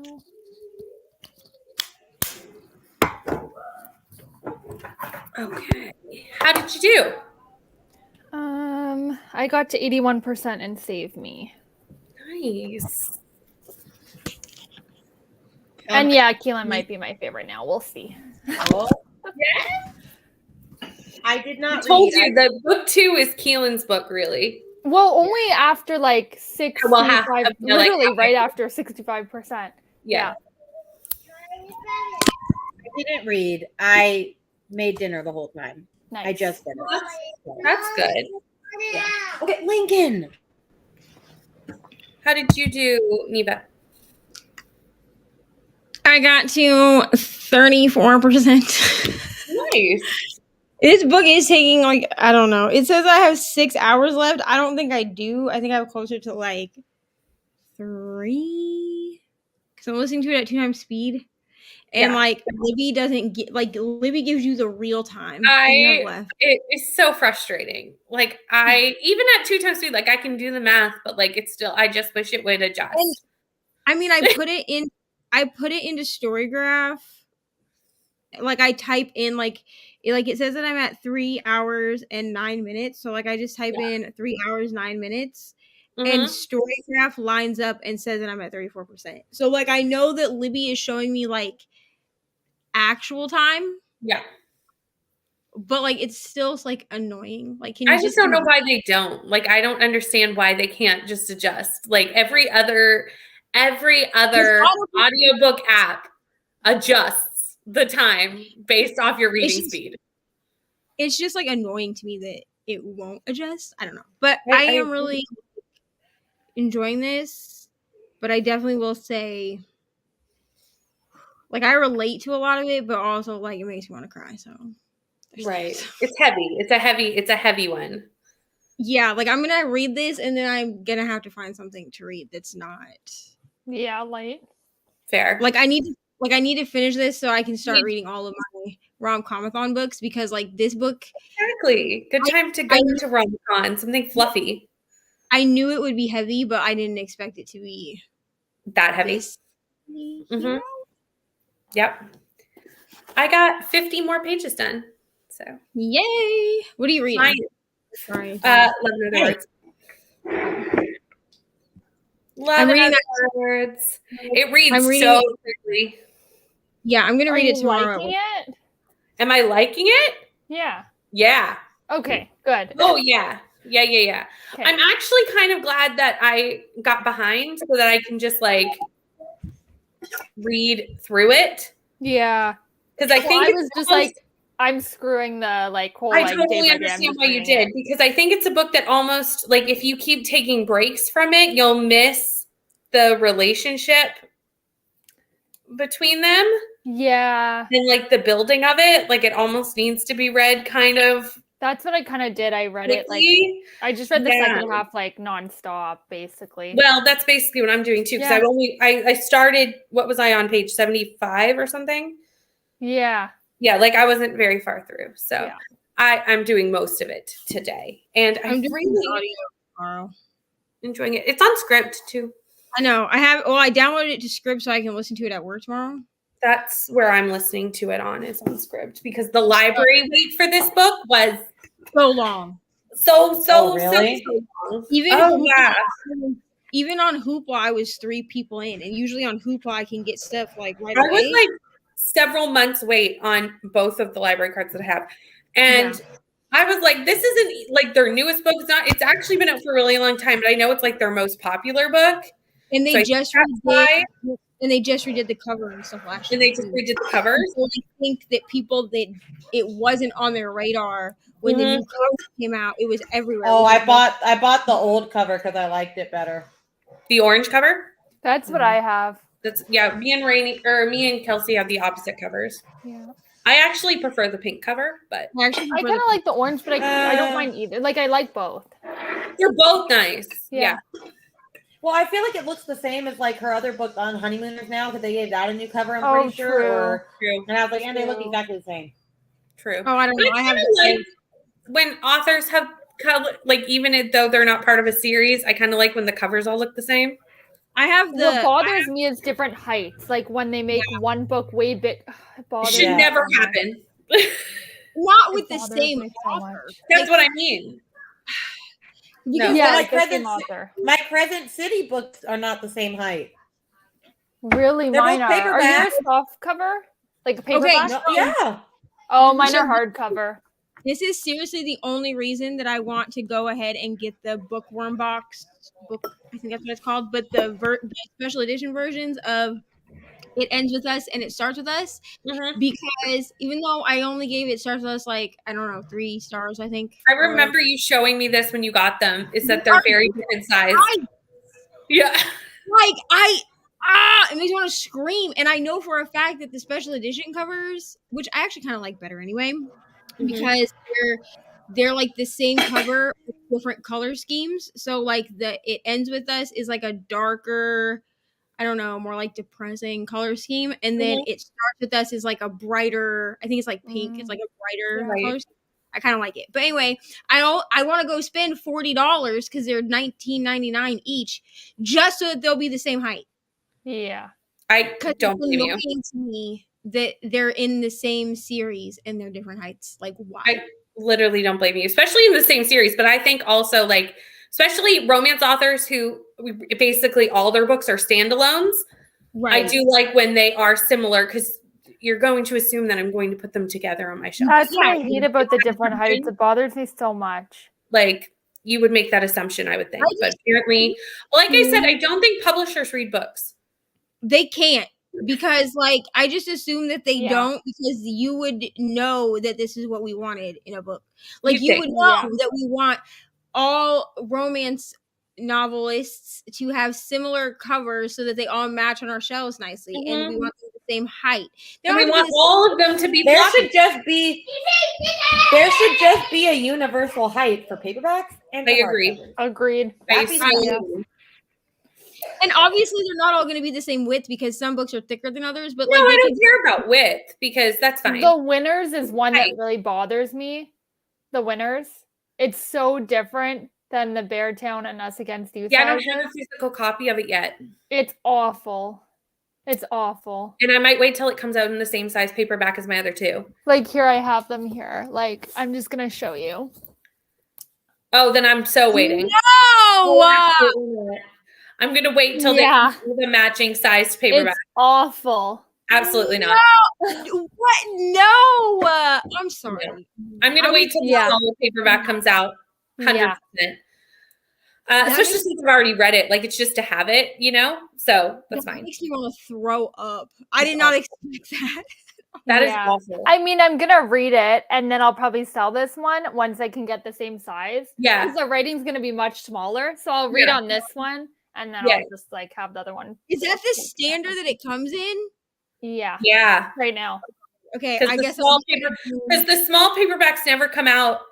Okay. How did you do? I got to 81% in Save Me. Nice. And yeah, Keelan might be my favorite now. We'll see. Oh, I did I not told read. you that book 2 is Keelan's book, really. Well, only after like 65, literally right after 65%. Yeah. I didn't read. I made dinner the whole time. Nice. I just did it. That's good. Yeah. Okay, Lincoln. How did you do, Neva? I got to 34%. Nice. This book is taking like, I don't know. It says I have 6 hours left. I don't think I do. I think I have closer to like 3. Because I'm listening to it at 2 times speed. And like Libby doesn't get like Libby gives you the real time that you have left. It is so frustrating. Like I even at 2 times speed, like I can do the math, but like it's still I just wish it would adjust. And, I mean, I put it into Storygraph. Like I type in like it says that I'm at 3 hours and 9 minutes. So like I just type in 3 hours 9 minutes. And Storygraph lines up and says that I'm at 34%. So like I know that Libby is showing me like actual time. Yeah. But like it's still like annoying. Like can I you just don't know why they don't. Like I don't understand why they can't just adjust. Like every other audiobook app adjusts the time based off your reading speed. It's just like annoying to me that it won't adjust. I don't know. But I am really enjoying this. But I definitely will say like I relate to a lot of it, but also like it makes me want to cry. So right. It's heavy. It's a heavy one. Yeah, like I'm gonna read this and then I'm gonna have to find something to read that's not light. Fair. Like I need to finish this so I can start reading all of my rom-comathon books because like this book exactly good time to go to rom-com, something fluffy. I knew it would be heavy, but I didn't expect it to be that heavy. Mm-hmm. Yep. I got 50 more pages done. So yay! What are you reading? Sorry. 11 Other Words. 11 Other Words. It reads so quickly. Yeah, I'm gonna read it tomorrow. Liking it? Am I liking it? Yeah. Yeah. Okay, good. Oh yeah. Yeah. Okay. I'm actually kind of glad that I got behind so that I can just like read through it. Yeah. Because I think I was just like I'm screwing the like whole. I totally understand why you did because I think it's a book that almost like if you keep taking breaks from it, you'll miss the relationship between them. Yeah. And like the building of it, like it almost needs to be read kind of. That's what I kind of did. I read it like I just read the second half like nonstop, basically. Well, that's basically what I'm doing too. Because I started. What was I on page 75 or something? Yeah. Yeah, like I wasn't very far through, so I'm doing most of it today, and I'm really audio tomorrow. Enjoying it. It's on Script too. I know. I downloaded it to Script so I can listen to it at work tomorrow. That's where I'm listening to it on is on Script because the library wait for this book was so long. So really? So long. Even on Hoopla, I was 3 people in, and usually on Hoopla I can get stuff like right away. I was like several months wait on both of the library cards that I have, and I was like, this isn't like their newest book. It's actually been out for a really long time, but I know it's like their most popular book. And they just redid the cover and stuff last year. And they just redid the covers. So I think that it wasn't on their radar when the new cover came out. It was everywhere. Oh, I bought the old cover because I liked it better. The orange cover? That's what I have. That's me and Kelsey have the opposite covers. Yeah. I actually prefer the pink cover, but I kind of like the orange, but I don't mind either. Like I like both. They're both nice. Yeah. Well, I feel like it looks the same as like her other book on Honeymooners now because they gave that a new cover. I'm pretty sure. True. And I was like, and they look exactly the same. True. Oh, I don't know. I have like when authors have like even though they're not part of a series, I kind of like when the covers all look the same. I have the. What bothers me is different heights. Like when they make one book way big. It should never happen. Not with the same author. That's what I mean. Because Yeah, my Crescent City books are not the same height. Really, They're mine both are. Are paperback. yours soft cover? Like a paperback? No, yeah. Oh, mine are hardcover. This is seriously the only reason that I want to go ahead and get the bookworm box book. I think that's what it's called. But the special edition versions of It Ends With Us and It Starts With Us, because even though I only gave It Starts With Us like, I don't know, 3 stars, I think. I remember you showing me this when you got them. Is that they're very different size? Yeah. Like it makes me want to scream. And I know for a fact that the special edition covers, which I actually kind of like better anyway, because they're like the same cover with different color schemes. So like the It Ends With Us is like a darker, I don't know, more like depressing color scheme, and then It Starts With Us is like a brighter, I think it's like pink. It's like a brighter color scheme. I kind of like it. But anyway, I want to go spend $40 because they're $19.99 each, just so that they'll be the same height. Yeah. I don't believe you. It's annoying to me that they're in the same series and they're different heights. Like, why? I literally don't blame you, especially in the same series. But I think also, like, especially romance authors who basically all their books are standalones. Right. I do like when they are similar because you're going to assume that I'm going to put them together on my shelf. That's what I hate about the different heights. It bothers me so much. Like, you would make that assumption, I would think. But apparently, like I said, I don't think publishers read books. They can't, because like I just assume that they don't, because you would know that this is what we wanted in a book. Like you would know that we want all romance novelists to have similar covers so that they all match on our shelves nicely, and we want them the same height. And we want all of them to be. There should just be a universal height for paperbacks. And I agree. Agreed. And obviously, they're not all going to be the same width because some books are thicker than others. But no, I don't care about width because that's fine. The Winners is one that really bothers me. The Winners, it's so different than the Beartown and Us Against You. Yeah, I don't have a physical copy of it yet. It's awful. It's awful. And I might wait till it comes out in the same size paperback as my other two. Like here, I have them here. Like I'm just gonna show you. Oh, then I'm so waiting. No. I'm going to wait till they have the matching sized paperback. It's awful. Absolutely not. No. What? No. I'm sorry. I'm going to wait till the smaller paperback comes out. 100%. Especially since I've already read it. Like, it's just to have it, you know? So, that's fine. It makes me want to throw up. I did not expect that. That is awful. I mean, I'm going to read it, and then I'll probably sell this one once I can get the same size. Yeah. Because the writing's going to be much smaller. So, I'll read on this one. And then I'll just like have the other one. Is that the standard that it comes in? Yeah. Yeah. Right now. Okay. I guess because the small paperbacks never come out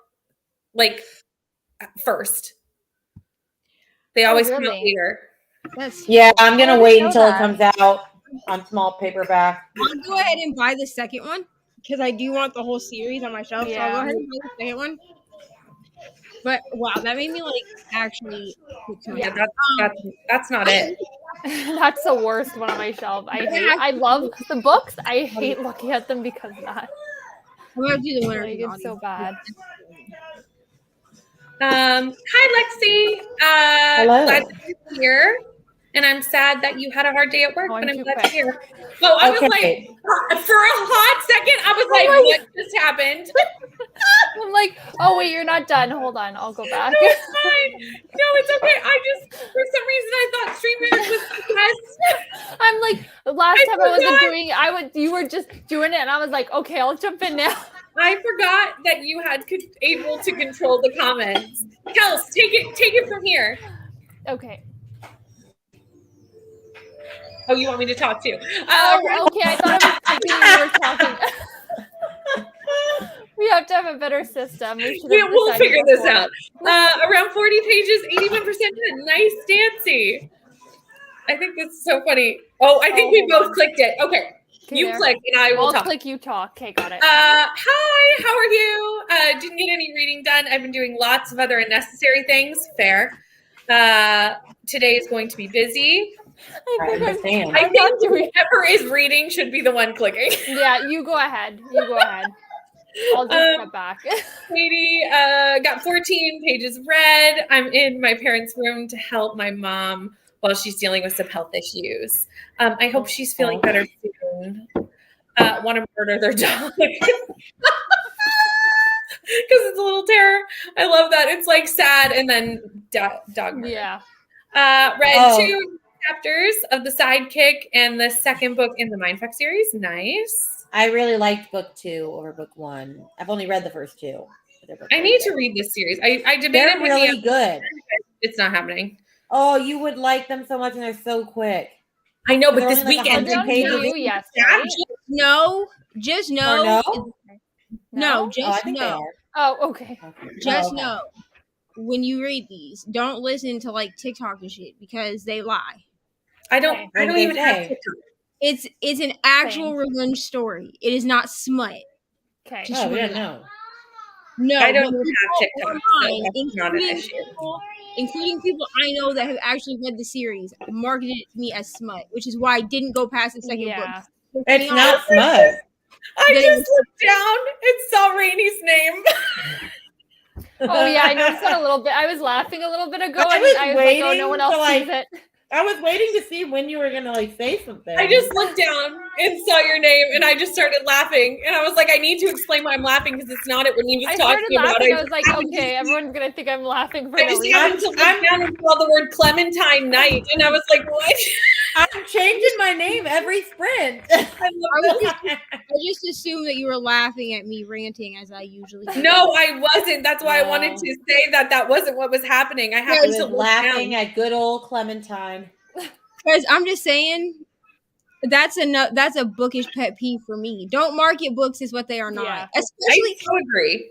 like first. They always come out later. I'm gonna wait until it comes out on small paperback. I'll go ahead and buy the second one because I do want the whole series on my shelf. So I'll go ahead and buy the second one. But wow, that made me like actually. Yeah, that's not it. That's the worst one on my shelf. I love the books. I hate looking at them because of that. I'm gonna do the winner. Like, it's so bad. Hi Lexi. Hello. Glad to be here. And I'm sad that you had a hard day at work, but I'm glad to hear. Oh, I was like, for a hot second, I was like, what just happened? I'm like, oh wait, you're not done. Hold on, I'll go back. No, it's fine. No, it's okay. I just, for some reason, I thought StreamYard was the best. I'm like, last time I wasn't doing, you were just doing it, and I was like, okay, I'll jump in now. I forgot that you had able to control the comments. Kels, take it from here. Okay. Oh, you want me to talk too? Okay. I thought I was thinking you were talking. We have to have a better system. We'll figure this out. Around 40 pages, 81% nice, Dancy. I think that's so funny. Oh, I think we both clicked it. Okay. You click and I will talk. I'll click, you talk. Okay, got it. Hi, how are you? Didn't get any reading done. I've been doing lots of other unnecessary things. Fair. Today is going to be busy. I understand. I think whoever is reading should be the one clicking. Yeah, you go ahead. I'll just step back. Katie got 14 pages read. I'm in my parents' room to help my mom while she's dealing with some health issues. I hope she's feeling better soon. Want to murder their dog. Because it's a little terror. I love that. It's like sad and then dog murder. Yeah. Read 2 chapters of The Sidekick and the second book in the Mindfuck series. Nice. I really liked book 2 over book 1. I've only read the first 2. I need to read this series. I debated They're with really good. It's not happening. Oh, you would like them so much, and they're so quick. I know, but They're this only like weekend. 100 pages. Yes, Yeah. right? Just Or know. no? No, I just think know. they are. Oh, okay. Just know. When you read these, don't listen to like TikTok and shit because they lie. I don't even have TikTok. It's an actual revenge story. It is not smut. Okay. Just Oh, so yeah, you know. no. I don't but even have people TikTok, so online, that's not an issue. including people I know that have actually read the series, marketed it to me as smut, which is why I didn't go past the second book. It's not smut. I just looked down and saw Rainey's name. Oh yeah, I noticed that a little bit. I was laughing a little bit ago, I and was I was like, "Oh, no one else waiting sees it." I was waiting to see when you were gonna like say something. I just looked down and saw your name, and I just started laughing. And I was like, I need to explain why I'm laughing because it's not it when he was I talking started about laughing. it. I was like, "Okay, everyone's gonna think I'm laughing for I no just reason." happened to look down and saw the word Clementine Night, and I was like, what? I'm changing my name every sprint. I just assumed that you were laughing at me ranting as I usually do. No, I wasn't. That's why I No. wanted to say that wasn't what was happening. I I happened was to look laughing down. at good old Clementine. Because I'm just saying that's a bookish pet peeve for me. Don't market books as what they are not. Yeah. Especially I so agree.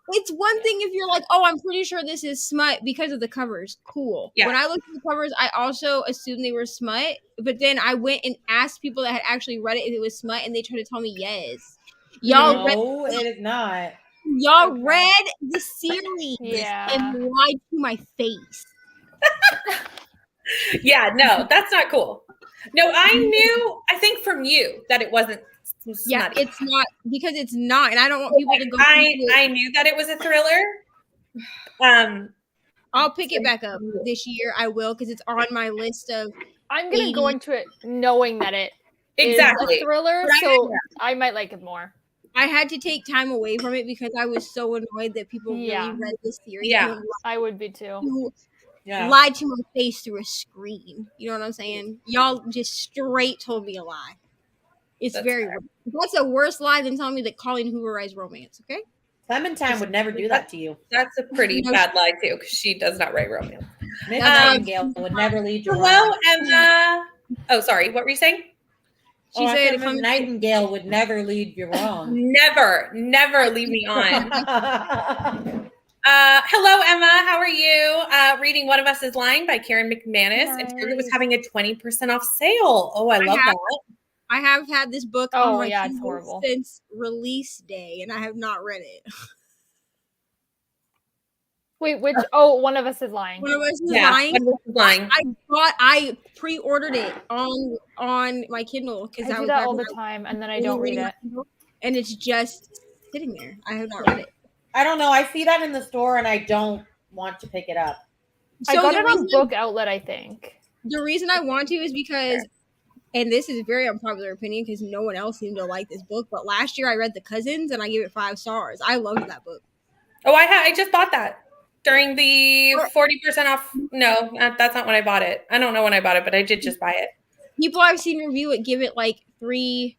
it's one thing if you're like, oh, I'm pretty sure this is smut because of the covers. Cool. Yeah. When I looked at the covers, I also assumed they were smut. But then I went and asked people that had actually read it if it was smut, and they tried to tell me yes. Y'all No, it is not. read the series Yeah. and lied to my face. Yeah, no, that's not cool. No, I think from you that it wasn't smutty. Yeah, it's not because it's not, and I don't want people to go. I knew that it was a thriller. I'll pick it back up this year. I will because it's on my list of. I'm gonna go into it knowing that it is Exactly. a thriller, Right. so I might like it more. I had to take time away from it because I was so annoyed that people really read this series. Yeah. and I would be too. lied to my face through a screen. You know what I'm saying? Y'all just straight told me a lie. It's That's very fair. that's a worse lie than telling me that Colleen Hoover writes romance. Okay. Clementine would never do that to you. That's a pretty bad lie too, because she does not write romance. Miss Nightingale would never lead you Hello, wrong. Emma. Oh, sorry. What were you saying? She I said, Miss Nightingale would never lead you wrong. Never leave me on. Hello, Emma. How are you? Reading One of Us is Lying by Karen McManus. And Target was having a 20% off sale. Oh, I love that. I have had this book Oh, on my yeah, it's Kindle horrible. since release day, and I have not read it. Wait, which? Oh, One of Us is Lying. One of Us is Yeah, lying. One of Us is Lying. I pre-ordered it on my Kindle because I do that all the time, and then I don't read it. and it's just sitting there. I have not read it. I don't know. I see that in the store and I don't want to pick it up. I got the it on reason- Book Outlet, I think. The reason I want to is because, and this is a very unpopular opinion because no one else seemed to like this book, but last year I read The Cousins and I gave it 5 stars. I loved that book. Oh, I just bought that during the 40% off. No, that's not when I bought it. I don't know when I bought it, but I did just buy it. People I've seen review it give it like 2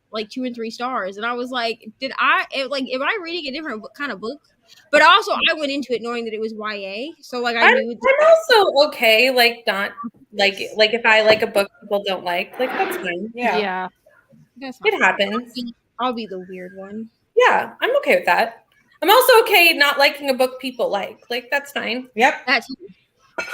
and 3 stars, and I was like, am I reading a different kind of book? But also, I went into it knowing that it was YA, so like I knew. I'm also okay, like not like if I like a book people don't like that's fine. Yeah. That's fine. It happens. I'll be the weird one. Yeah, I'm okay with that. I'm also okay not liking a book people like. Like that's fine. Yep. That's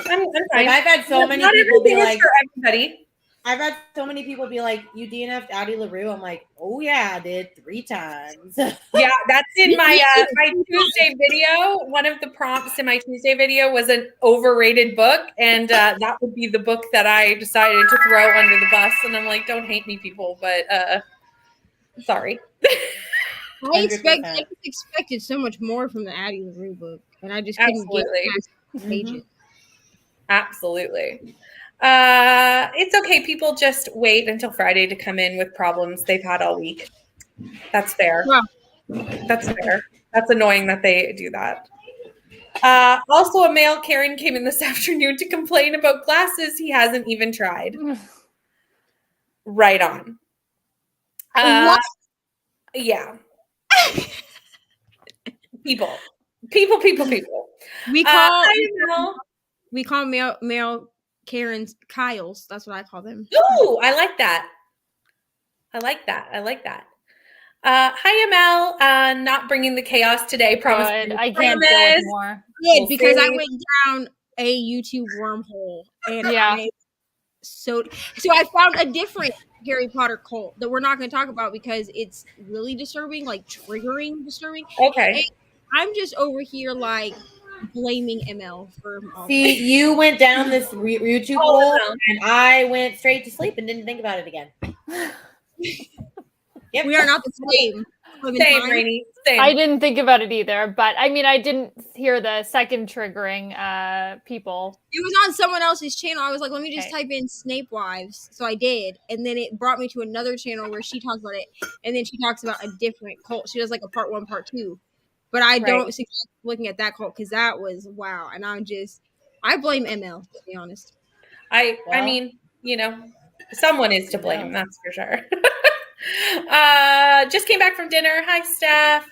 I'm Like, fine. I've had so many Not people be everything is like, for everybody. I've had so many people be like, "You DNF'd Addie LaRue." I'm like, "Oh yeah, I did 3 times." Yeah, that's in my my Tuesday video. One of the prompts in my Tuesday video was an overrated book, and that would be the book that I decided to throw under the bus. And I'm like, don't hate me, people, but sorry. I just expected so much more from the Addie LaRue book, and I just couldn't get past the pages. Absolutely. It's okay. People just wait until Friday to come in with problems they've had all week. That's fair. Wow. That's fair. That's annoying that they do that. Also, a male Karen came in this afternoon to complain about glasses he hasn't even tried. Right on. What? Yeah. People. We call male Karens Kyles. That's what I call them. Ooh, I like that. Hi, Amel. Not bringing the chaos today. Promise. Good. I can't deal with more. Good, because I went down a YouTube wormhole, and so I found a different Harry Potter cult that we're not going to talk about because it's really disturbing, like triggering disturbing. Okay. And I'm just over here like blaming ML for all See, this. you went down this YouTube hole, and I went straight to sleep and didn't think about it again. Yep. We are not the same. Same, Rainy. Same. I didn't think about it either, but I mean, I didn't hear the second triggering people. It was on someone else's channel. I was like, let me just type in Snape Wives. So I did. And then it brought me to another channel where she talks about it. And then she talks about a different cult. She does like a part 1, part 2. But I don't suggest looking at that cult because that was wow. And I blame ML, to be honest. I mean, someone is to blame, that's for sure. Just came back from dinner. Hi, Steph.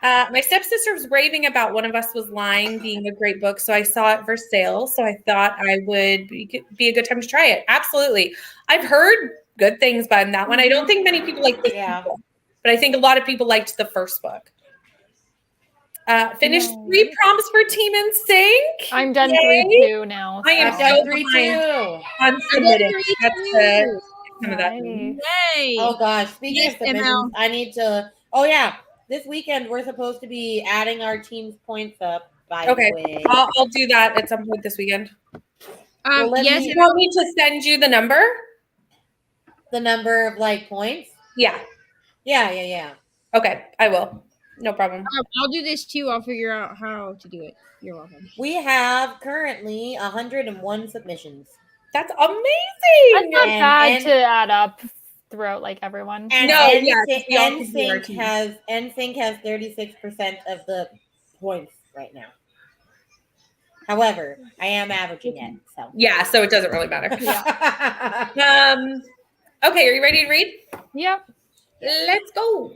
My stepsister was raving about One of Us Was Lying being a great book, so I saw it for sale. So I thought I would be a good time to try it. Absolutely. I've heard good things about that one. I don't think many people like this book, but I think a lot of people liked the first book. Finished 3 prompts for Team in Sync. I'm done 3-2 now. I am done 3-2. I'm submitted. That's some of that. Yay. Oh gosh, speaking of submissions, I need to. Oh yeah, this weekend we're supposed to be adding our team's points up. By the way, I'll do that at some point this weekend. Yes, you want me to send you the number? The number of points? Yeah. Okay, I will. No problem. I'll do this too. I'll figure out how to do it. You're welcome. We have currently 101 submissions. That's amazing. That's not bad to add up throughout everyone. And NSYNC has 36% of the points right now. However, I am averaging it. So it doesn't really matter. Okay, are you ready to read? Yep. Let's go.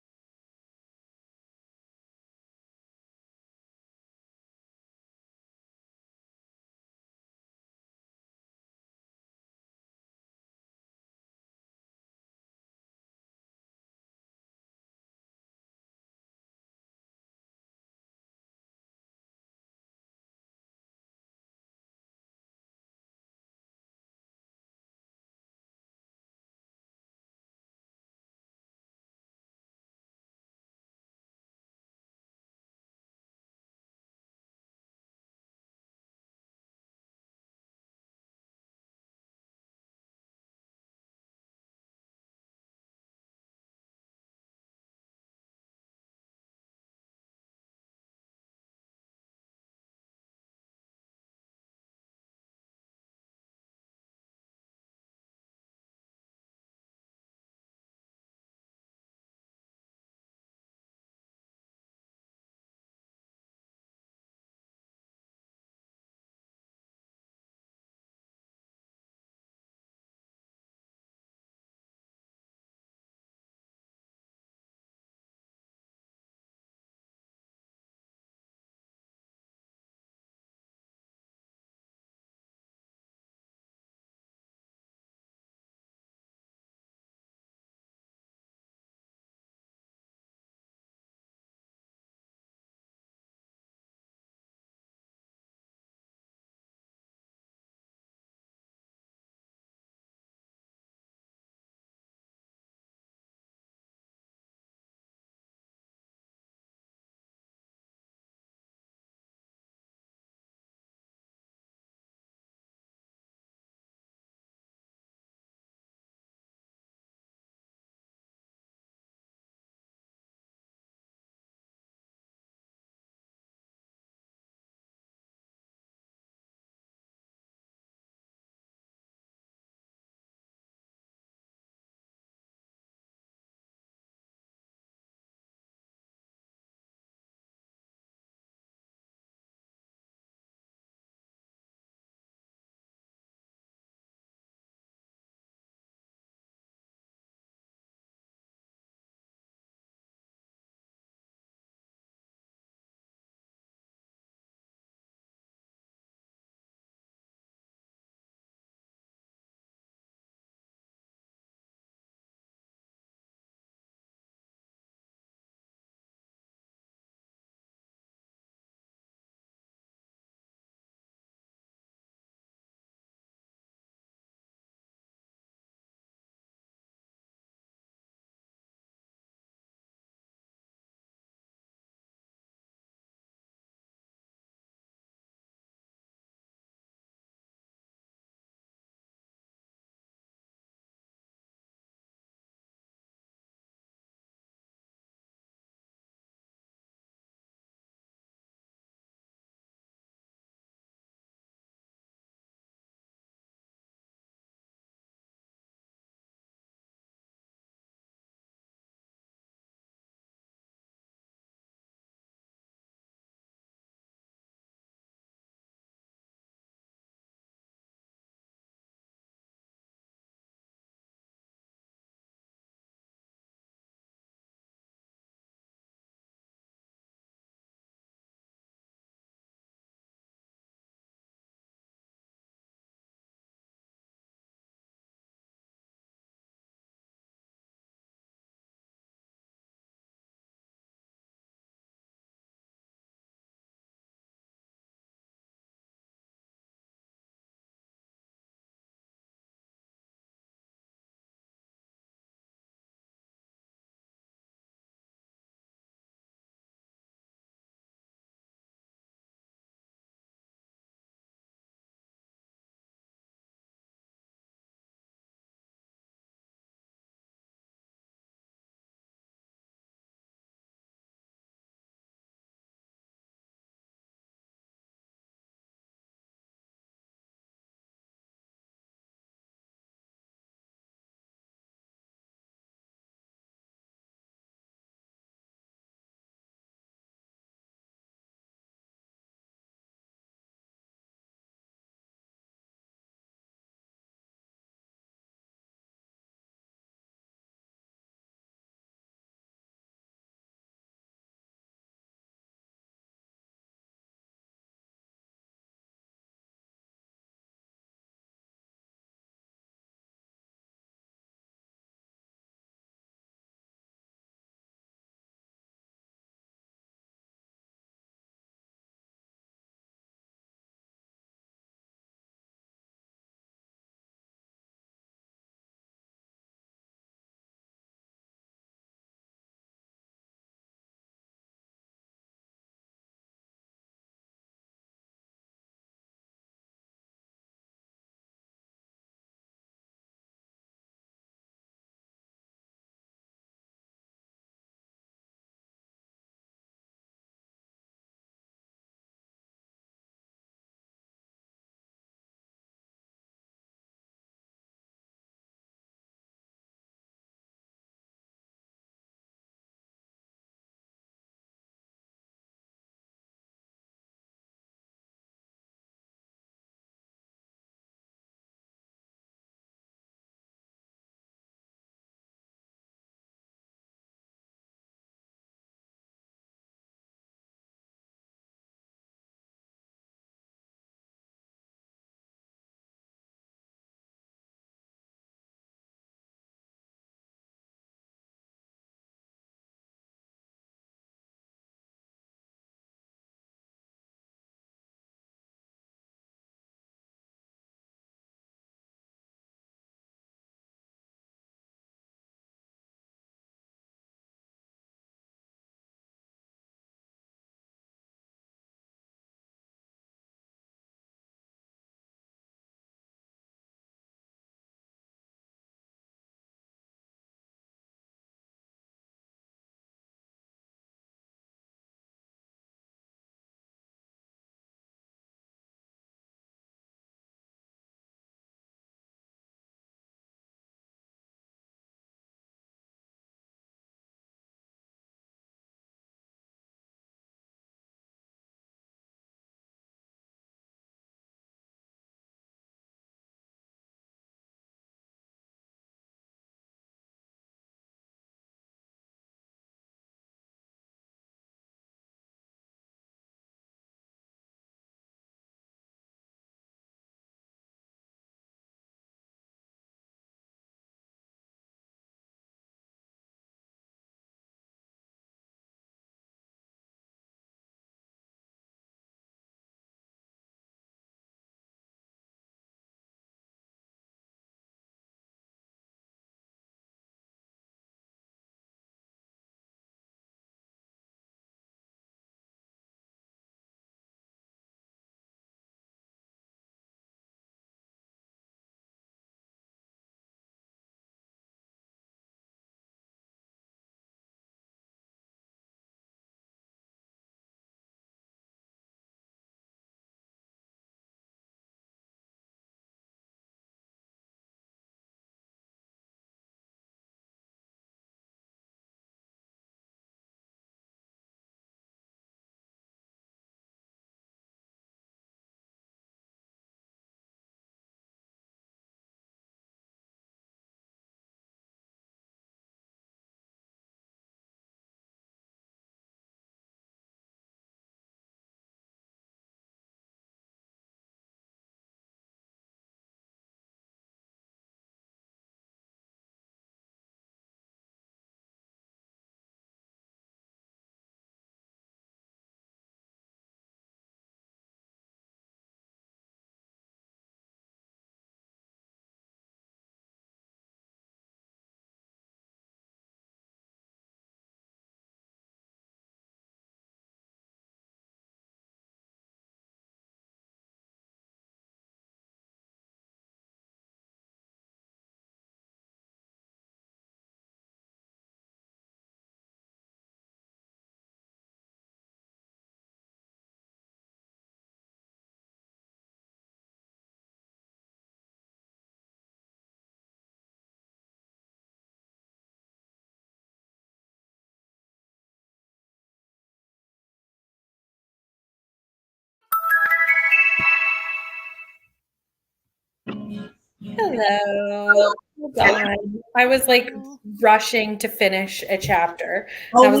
Hello. Hold on. I was like rushing to finish a chapter. I was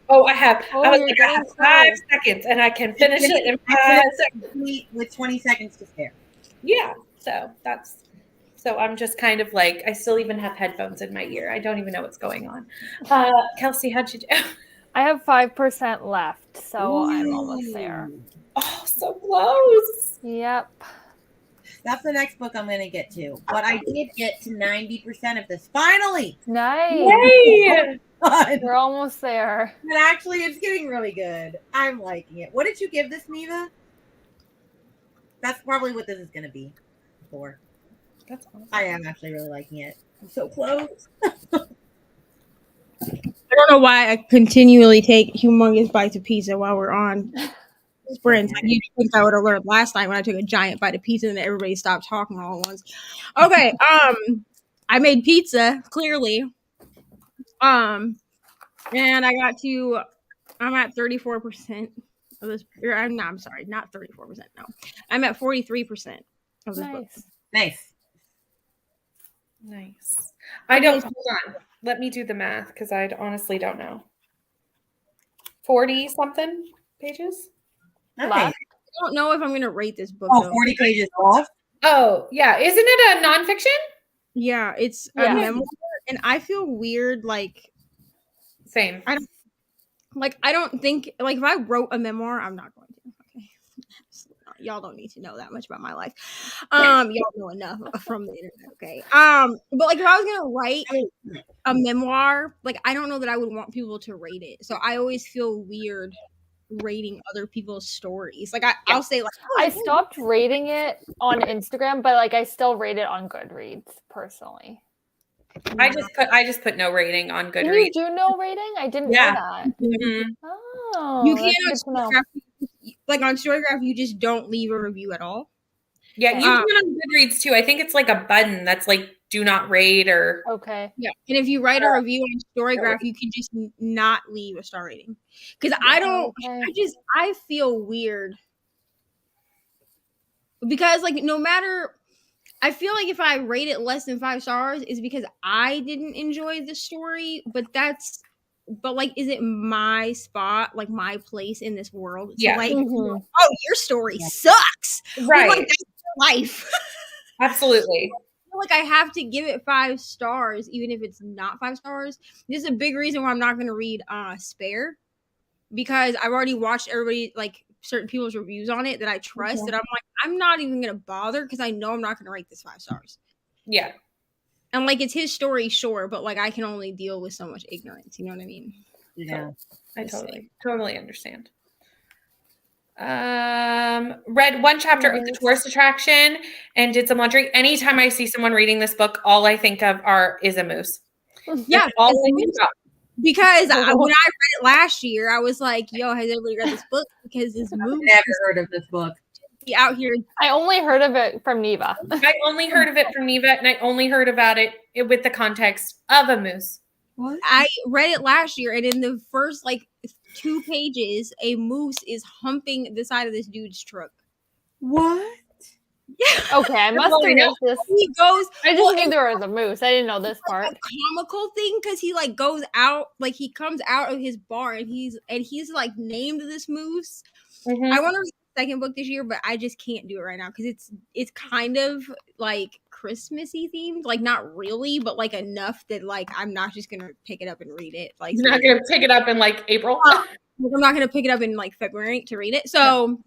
like, I have 5 seconds and I can finish it in 5 seconds. With 20 seconds to spare. Yeah. So I'm just kind of like, I still even have headphones in my ear. I don't even know what's going on. Kelsey, how'd you do? I have 5% left, so I'm almost there. Oh, so close. Yep. That's the next book I'm going to get to. But I did get to 90% of this. Finally! Nice. Yay! We're almost there. And actually, it's getting really good. I'm liking it. What did you give this, Neva? That's probably what this is going to be for. That's awesome. I am actually really liking it. I'm so close. I don't know why I continually take humongous bites of pizza while we're on sprints. You think I would have learned last night when I took a giant bite of pizza and then everybody stopped talking all at once. Okay, I made pizza, clearly. And I'm at 34% of this. I'm sorry, not 34%. No, I'm at 43% of this book. Nice. I don't, hold on. Let me do the math because I honestly don't know. 40 something pages? Okay. I don't know if I'm going to rate this book. Oh, 40 pages off? Oh, yeah. Isn't it a nonfiction? Yeah, it's a memoir. And I feel weird, like... Same. I don't think... Like, if I wrote a memoir, I'm not going to. Okay. Y'all don't need to know that much about my life. Y'all know enough from the internet, okay? But like if I was gonna write a memoir, like I don't know that I would want people to rate it. So I always feel weird rating other people's stories. Like I'll say like I stopped rating it on Instagram, but like I still rate it on Goodreads personally. I just put no rating on Goodreads. You do no rating? I didn't know that. Mm-hmm. Oh, you can't like on Storygraph, you just don't leave a review at all. Yeah, you can on Goodreads too. I think it's like a button that's like do not rate or okay. Yeah, and if you write a review on Storygraph, you can just not leave a star rating. Because I feel weird. Because like no matter, I feel like if I rate it less than 5 stars, is because I didn't enjoy the story. But like, is it my spot, like my place in this world? Yeah. So like, oh, your story sucks. Right. Like, that's your life. Absolutely. I feel like I have to give it 5 stars, even if it's not 5 stars. This is a big reason why I'm not going to read Spare, because I've already watched everybody, like certain people's reviews on it that I trust, that I'm like, I'm not even going to bother because I know I'm not going to rate this 5 stars. Yeah. And like it's his story, sure, but like I can only deal with so much ignorance. You know what I mean? Yeah, I totally understand. Read 1 chapter of the tourist attraction and did some laundry. Anytime I see someone reading this book, all I think of is a moose. Yeah, all I think about. Because when I read it last year, I was like, "Yo, has everybody read this book?" Because this moose. I've never heard of this book. Out here. I only heard of it from Neva. I only heard of it from Neva, and I only heard about it with the context of a moose. What? I read it last year, and in the first like 2 pages, a moose is humping the side of this dude's truck. What? Yeah. Okay, I must have missed this. He goes. I just knew there was a moose. I didn't know this part. A comical thing because he like goes out, like he comes out of his bar, and he's like named this moose. Mm-hmm. I want to read the 2nd book this year, but I just can't do it right now because it's kind of like Christmassy themed, like not really, but like enough that like I'm not just gonna pick it up and read it. Like you're not gonna pick it up in like April. I'm not gonna pick it up in like February to read it. So,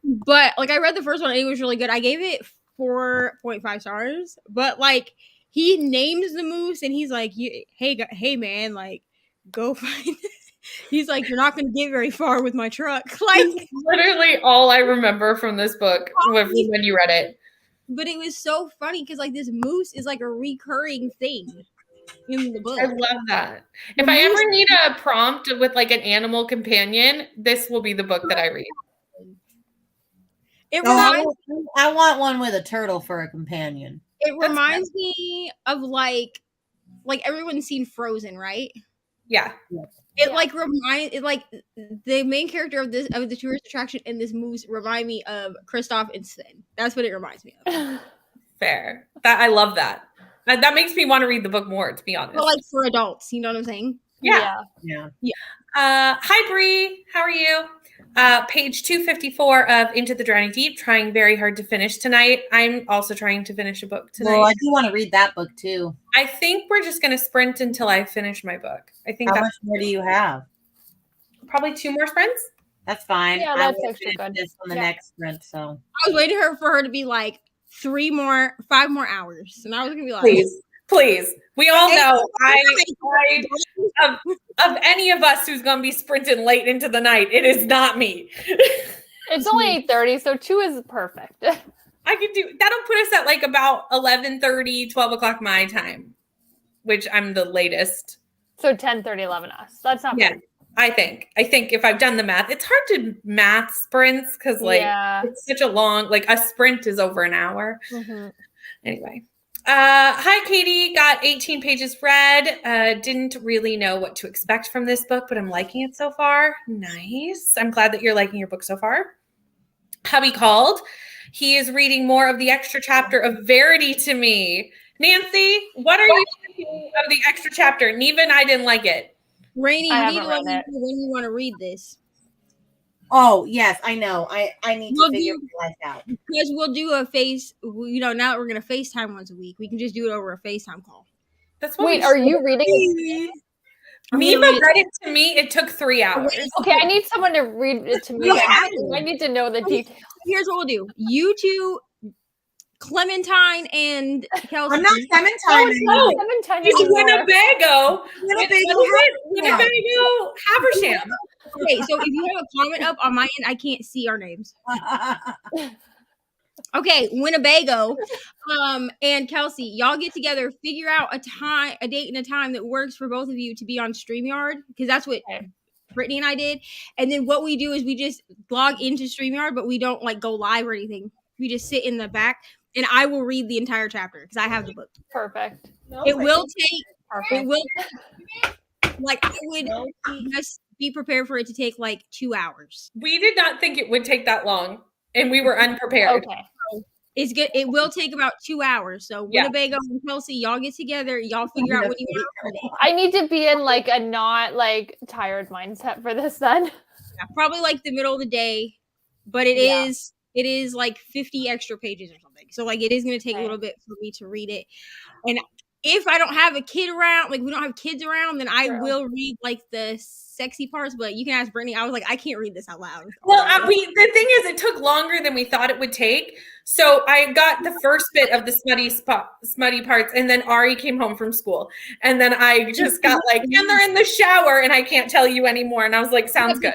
but like I read the first one and it was really good. I gave it 4.5 stars, but like he names the moose and he's like, hey man, like go find it. He's like, you're not going to get very far with my truck. Like literally all I remember from this book was when you read it. But it was so funny because like this moose is like a recurring thing in the book. I love that. If I ever need a prompt with like an animal companion, this will be the book that I read. I want one with a turtle for a companion. It reminds me of like everyone's seen Frozen, right? Yeah. It like the main character of the tourist attraction in this moose remind me of Kristoff and Sven. That's what it reminds me of. Fair. That I love that. That makes me want to read the book more, to be honest. But like for adults, you know what I'm saying? Yeah. Hi, Bree. How are you? Page 254 of Into the Drowning Deep. Trying very hard to finish tonight. I'm also trying to finish a book tonight. Well, I do want to read that book too. I think we're just going to sprint until I finish my book. I think How much more do you have? Probably 2 more sprints. That's fine. Yeah, that's actually good. This on the next sprint, so I was waiting for her to be like 5 more hours, and I was gonna be like, please. We all know of any of us who's going to be sprinting late into the night, it is not me. It's only 8:30, so 2 is perfect. I could do that'll put us at like about 11:30, 12 o'clock my time, which I'm the latest. So 10:30, 11 us. That's not bad. I think if I've done the math, it's hard to math sprints because it's such a long, like a sprint is over an hour. Mm-hmm. Anyway. Hi, Katie. Got 18 pages read. Didn't really know what to expect from this book, but I'm liking it so far. Nice. I'm glad that you're liking your book so far. Hubby called. He is reading more of the extra chapter of Verity to me. Nancy, what are you thinking of the extra chapter? Neva and I didn't like it. Rainy, you need to let me know when you want to read this. Oh, yes, I know. I need to figure life out. Because we'll do a now that we're going to FaceTime once a week, we can just do it over a FaceTime call. That's what Wait, are you reading it? Neva read it to me. It took 3 hours. Okay, I need someone to read it to me. I need to know the details. Here's what we'll do. You two, Clementine and Kelsey. I'm not Clementine. No, Clementine. It's Winnebago. Winnebago Haversham. Okay, so if you have a comment up on my end, I can't see our names. Okay, Winnebago, and Kelsey, y'all get together, figure out a date and a time that works for both of you to be on StreamYard, because that's what Brittany and I did. And then what we do is we just log into StreamYard, but we don't like go live or anything. We just sit in the back, and I will read the entire chapter because I have the book. Perfect. It will take. Like I would just be prepared for it to take like 2 hours. We did not think it would take that long, and we were unprepared. Okay. It's good. It will take about 2 hours. So Winnebago and Kelsey, y'all get together. Y'all figure out what you want. I need to be in like a not like tired mindset for this then. Yeah, probably like the middle of the day, but it is like 50 extra pages or something. So like it is going to take a little bit for me to read it. And if I don't have a kid around, like we don't have kids around, then I will read like the sexy parts. But you can ask Brittany. I was like, I can't read this out loud. Well, the thing is, it took longer than we thought it would take. So I got the first bit of the smutty parts, and then Ari came home from school, and then I just got like, and they're in the shower, and I can't tell you anymore. And I was like, sounds good.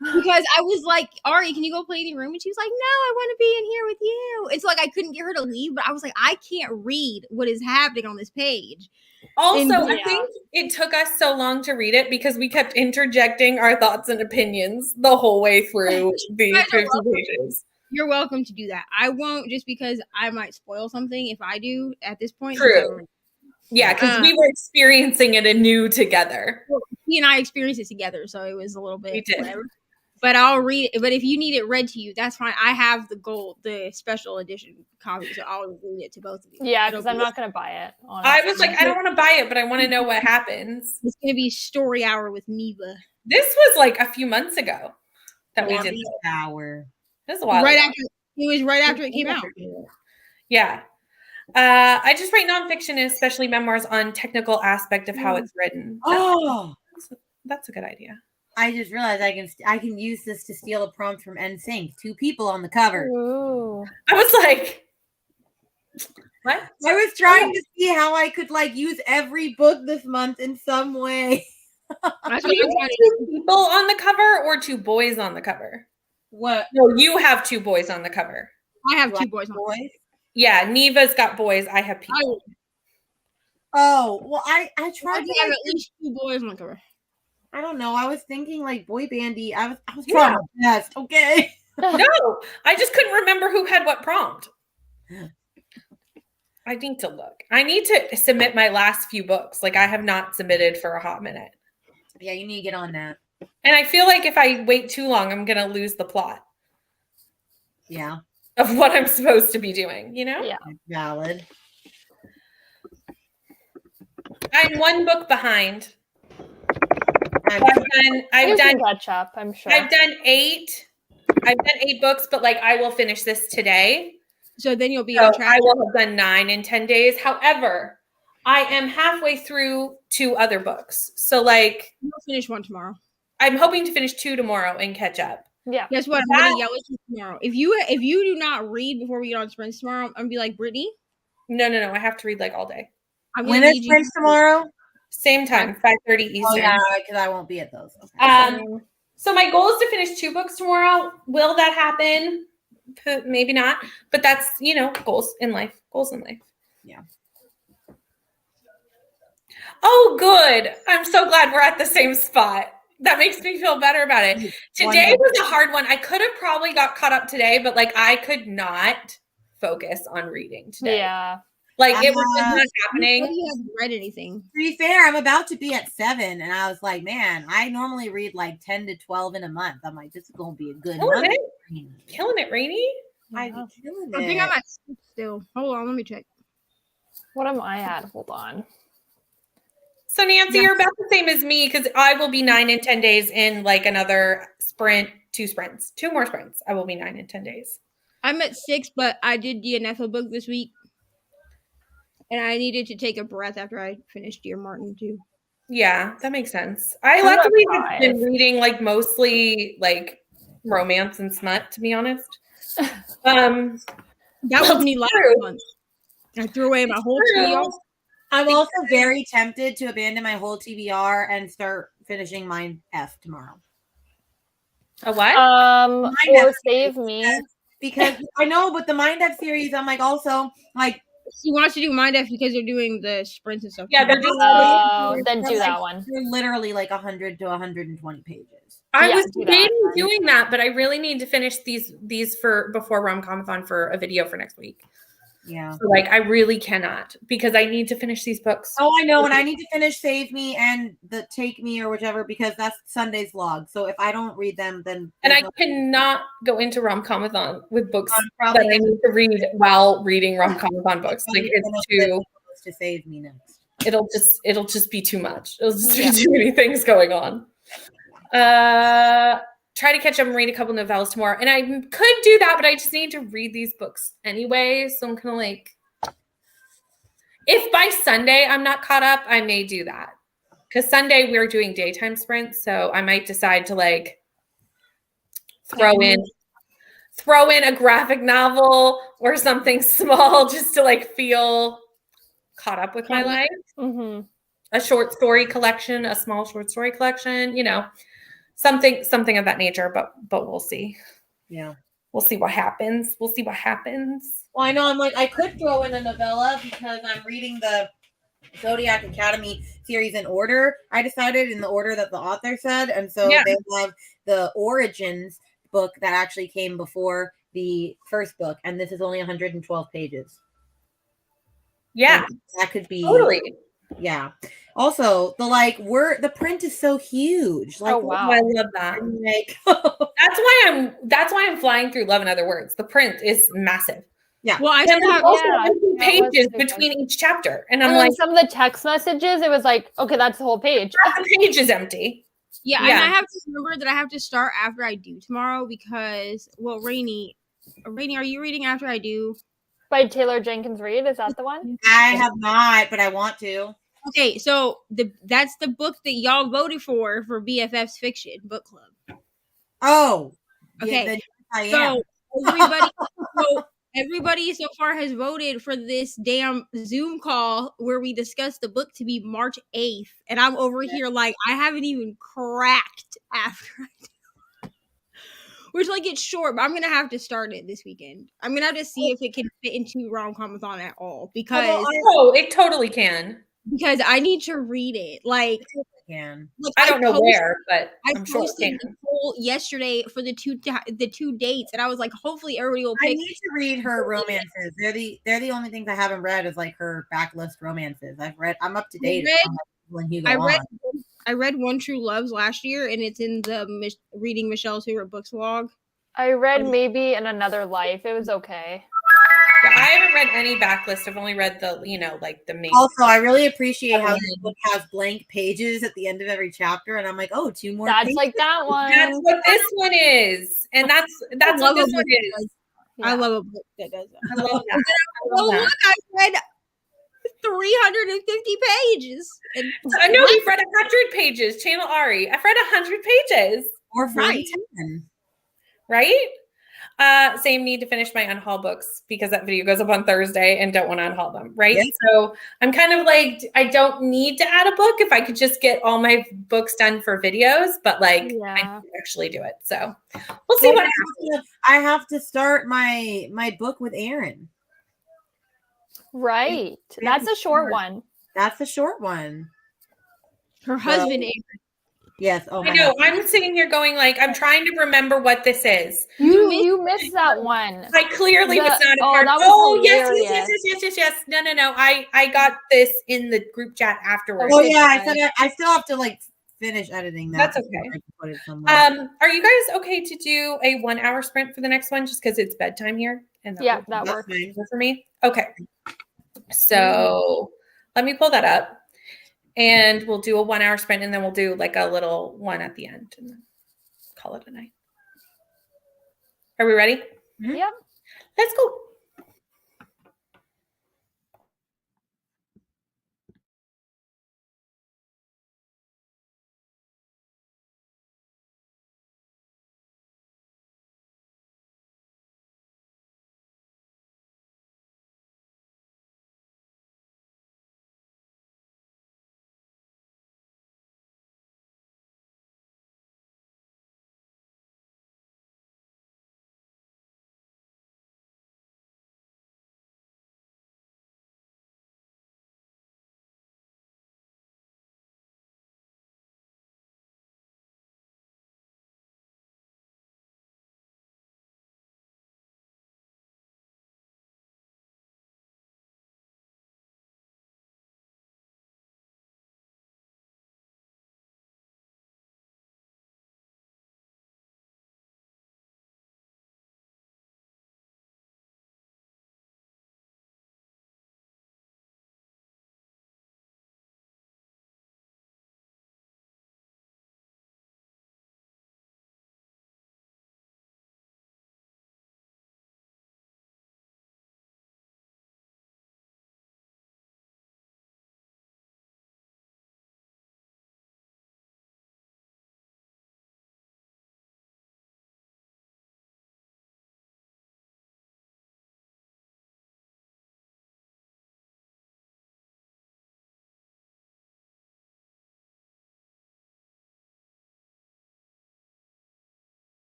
Because I was like, Ari, can you go play in the room? And she was like, no, I want to be in here with you. It's like I couldn't get her to leave, but I was like, I can't read what is happening on this page. Also, I think it took us so long to read it because we kept interjecting our thoughts and opinions the whole way through the 50 pages. You're welcome to do that. I won't, just because I might spoil something if I do at this point. True. Yeah, because we were experiencing it anew together. He and I experienced it together, so it was a little bit we did. Whatever. But I'll read it. But if you need it read to you, that's fine. I have the special edition copy, so I'll read it to both of you. Yeah, because I'm not going to buy it. Honestly. I was like, I don't want to buy it, but I want to know what happens. It's going to be story hour with Neva. This was like a few months ago that we did this hour. This was a while ago. It was right after it came out. Yeah. I just write nonfiction, especially memoirs, on technical aspect of how it's written. Oh, that's a good idea. I just realized I can use this to steal a prompt from NSYNC. 2 people on the cover. Ooh. I was like, what? I was trying to see how I could like use every book this month in some way. That's what you have 2 people on the cover or 2 boys on the cover? What? No, you have 2 boys on the cover. I have 2 boys on the cover. Yeah, Neva's got boys. I have people. Oh, well, I tried to have at least 2 boys on the cover. I don't know. I was thinking like Boybandy. I was trying my best. Okay. No, I just couldn't remember who had what prompt. I need to look. I need to submit my last few books. Like I have not submitted for a hot minute. Yeah, you need to get on that. And I feel like if I wait too long, I'm going to lose the plot. Yeah. of what I'm supposed to be doing, you know? Yeah. Valid. I'm one book behind. I'm I've You done can catch up, I'm sure. I've done 8. I've done 8 books, but like I will finish this today. So then you'll be So on track. I will have done 9 in 10 days. However, I am halfway through 2 other books. So like You'll finish one tomorrow. I'm hoping to finish 2 tomorrow and catch up. Yeah. Guess what? I'm gonna yell at you tomorrow. If you do not read before we get on sprints tomorrow, I'm gonna be like, Brittany. No. I have to read like all day. I'm when gonna is Prince tomorrow? Same time, 5:30 Eastern. Oh yeah, because I won't be at those. Okay. So my goal is to finish 2 books tomorrow. Will that happen? Maybe not. But that's, goals in life. Goals in life. Yeah. Oh, good. I'm so glad we're at the same spot. That makes me feel better about it. Today was a hard one. I could have probably got caught up today, but like I could not focus on reading today. Yeah. Like it was just not happening. You haven't read anything. To be fair, I'm about to be at 7, and I was like, man, I normally read like 10 to 12 in a month. I'm like, this is gonna be a good month. Killing it, Rainy. I'm killing I it. think I'm at 6 still. Hold on, let me check. What am I at? Hold on. So Nancy, you're about the same as me because I will be 9 in 10 days in like another sprint, 2 sprints, 2 more sprints. I will be 9 in 10 days. I'm at 6, but I did the Anetha book this week. And I needed to take a breath after I finished Dear Martin too. Yeah, that makes sense. I luckily have been reading like mostly like romance and smut, to be honest. That was me last month. I threw away my whole TBR. I'm also very tempted to abandon my whole TBR and start finishing Mind F tomorrow. A what? Or Save Me. Because I know, but the Mind F series, I'm like also like. She wants to do Mind F because they're doing the sprints and stuff. Yeah, then do that one. They're literally like 100 to 120 pages. I was debating doing that, but I really need to finish these for before Rom-Comathon for a video for next week. Yeah. So like I really cannot because I need to finish these books. Oh, I know, and I need to finish Save Me and the Take Me or whichever because that's Sunday's vlog. So if I don't read them, then I cannot go into Rom-Comathon with books that probably I need to read while reading Rom-Comathon books. Like it's too to Save Me next. It'll just be too much. It'll just be too many things going on. Try to catch up and read a couple novellas tomorrow. And I could do that, but I just need to read these books anyway. So I'm kind of like, if by Sunday I'm not caught up, I may do that. Because Sunday we're doing daytime sprints. So I might decide to like throw in a graphic novel or something small just to like feel caught up with my life. Mm-hmm. A short story collection, a small short story collection, something of that nature, but we'll see. Yeah. We'll see what happens. Well, I know I'm like, I could throw in a novella because I'm reading the Zodiac Academy series in order. I decided in the order that the author said. And so they have the Origins book that actually came before the first book. And this is only 112 pages. Yeah. So that could be totally. Yeah. Also, the print is so huge. Like, oh wow, I love that. That's why I'm flying through Love and Other Words. The print is massive. Yeah. Well, I still have pages between each chapter, and I'm like, some of the text messages, it was like, okay, that's the whole page. The page is empty. Yeah, and I have to remember that I have to start after I do tomorrow because, well, Rainy, are you reading after I do? By Taylor Jenkins Reid, is that the one? I have not, but I want to. Okay, so that's the book that y'all voted for BFF's Fiction Book Club. Oh, okay. Yeah, So everybody so far has voted for this damn Zoom call where we discussed the book to be March 8th, and I'm over here like I haven't even cracked after I do. Which, like, it's short, but I'm going to have to start it this weekend. I'm going to have to see if it can fit into Rom-Comathon at all. Because it totally can. Because I need to read it. Like, I don't know where, but I'm sure it can. The poll yesterday for the two dates, and I was like, hopefully everybody will pick. I need to read her romances. They're the only things I haven't read is like her backlist romances. I'm up to date. I read One True Loves last year, and it's in the Reading Michelle's Favorite Books vlog. I read maybe in Another Life. It was okay. Yeah, I haven't read any backlist. I've only read the, like the main. Also, I really appreciate how this book has blank pages at the end of every chapter, and I'm like, oh, 2 more. That's pages. like that one. That's what this one is, and that's what this one is. I love a book that does that. I love that. Oh, look, I read 350 pages. And I know we've read 100 pages. Channel Ari, I've read 100 pages. Or 10. Right? Same, need to finish my unhaul books because that video goes up on Thursday and don't want to unhaul them, right? Yes. So I'm kind of like, I don't need to add a book if I could just get all my books done for videos, but I need to actually do it. So we'll see what happens. I have to start my book with Aaron. Right. That's a short one. That's a short one. Her husband, Aaron. Yes. Oh my I know. God. I'm sitting here going I'm trying to remember what this is. You missed that one. I clearly was not a part. That was yes. No. I got this in the group chat afterwards. Oh yeah, I said I still have to finish editing that. That's okay. I can put it somewhere. Are you guys okay to do a 1 hour sprint for the next one just because it's bedtime here? And that works for me. Okay. So let me pull that up. And we'll do a 1 hour sprint, and then we'll do a little one at the end and then call it a night. Are we ready? Yep. Let's go.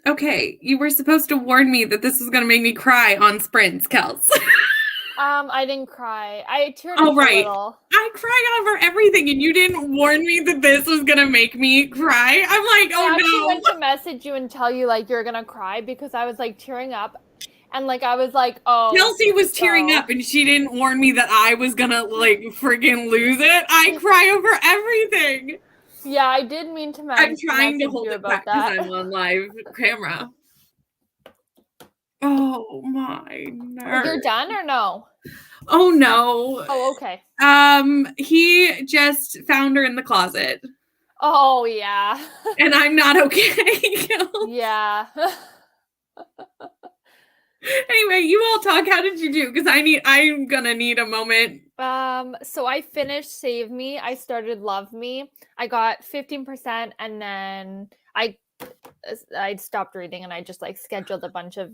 Okay, you were supposed to warn me that this was going to make me cry on sprints, Kels. I didn't cry. I teared up a little. I cry over everything, and you didn't warn me that this was going to make me cry. I'm like, oh no. I actually went to message you and tell you, like, you're going to cry because I was, like, tearing up. And, like, I was like, oh. Kelsey was tearing up, and she didn't warn me that I was going to, like, freaking lose it. I cry over everything. Yeah, I did mean to message you. I'm trying to hold it back because I'm on live camera. Oh, my nerves. You're done or no? Oh, no. Oh, okay. He just found her in the closet. Oh, yeah. And I'm not okay. Yeah. Anyway, you all talk. How did you do? Because I'm gonna need a moment. So I finished Save Me. I started Love Me. I got 15%, and then I stopped reading, and I just like scheduled a bunch of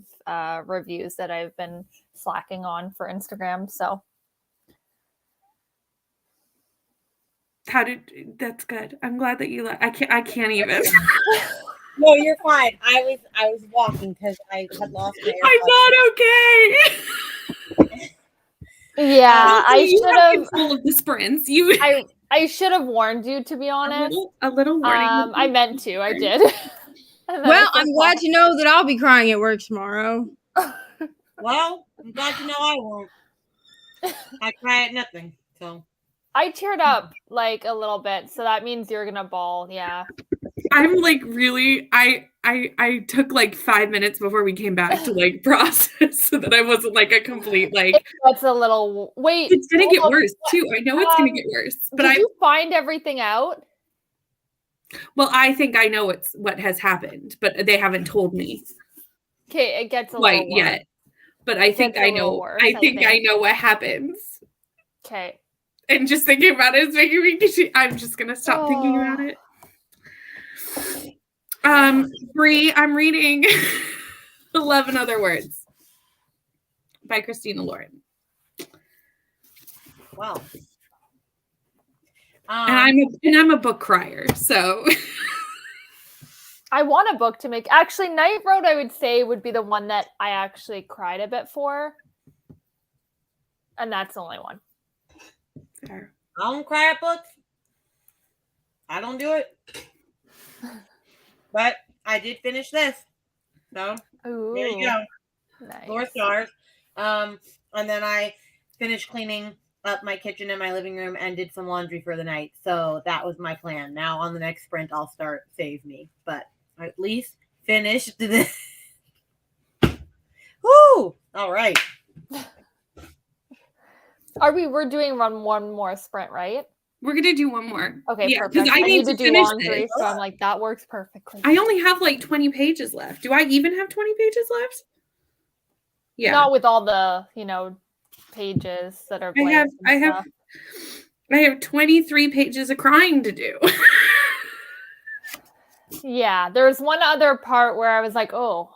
reviews that I've been slacking on for Instagram. So that's good. I'm glad that you I can't even. No, you're fine. I was walking because I had lost my AirPods. I'm not okay. Yeah, I should have control of the sprints. I should have warned you, to be honest. A little warning. I meant to. I did. Well, I'm glad to know that I'll be crying at work tomorrow. Well, I'm glad to know I won't. I cry at nothing. So I teared up like a little bit, so that means you're gonna bawl. Yeah. I'm like really. I took like 5 minutes before we came back to like process so that I wasn't like a complete like. That's a little. Wait. It's gonna get worse too. I know it's gonna get worse. But did you find everything out? Well, I think I know what has happened, but they haven't told me. Okay, it gets a quite little worse. Yet. But I think I know. Worse, I think I know what happens. Okay. And just thinking about it is making me. I'm just gonna stop thinking about it. Bree, I'm reading 11 Other Words by Christina Lauren. Wow. And I'm a book crier, so I want a book to make. Actually, Night Road, I would say, would be the one that I actually cried a bit for. And that's the only one. Fair. I don't cry at books. I don't do it. But I did finish this. So there you go. Nice. 4 stars. And then I finished cleaning up my kitchen and my living room and did some laundry for the night. So that was my plan. Now on the next sprint, I'll start Save Me. But I at least finished this. Woo! All right. We're doing one more sprint, right? We're gonna do one more. Okay, yeah, perfect. I need to do laundry, this. So I'm like, that works perfectly. I only have like 20 pages left. Do I even have 20 pages left? Yeah. Not with all the, pages that are blank. I have 23 pages of crying to do. Yeah, there's one other part where I was like, oh,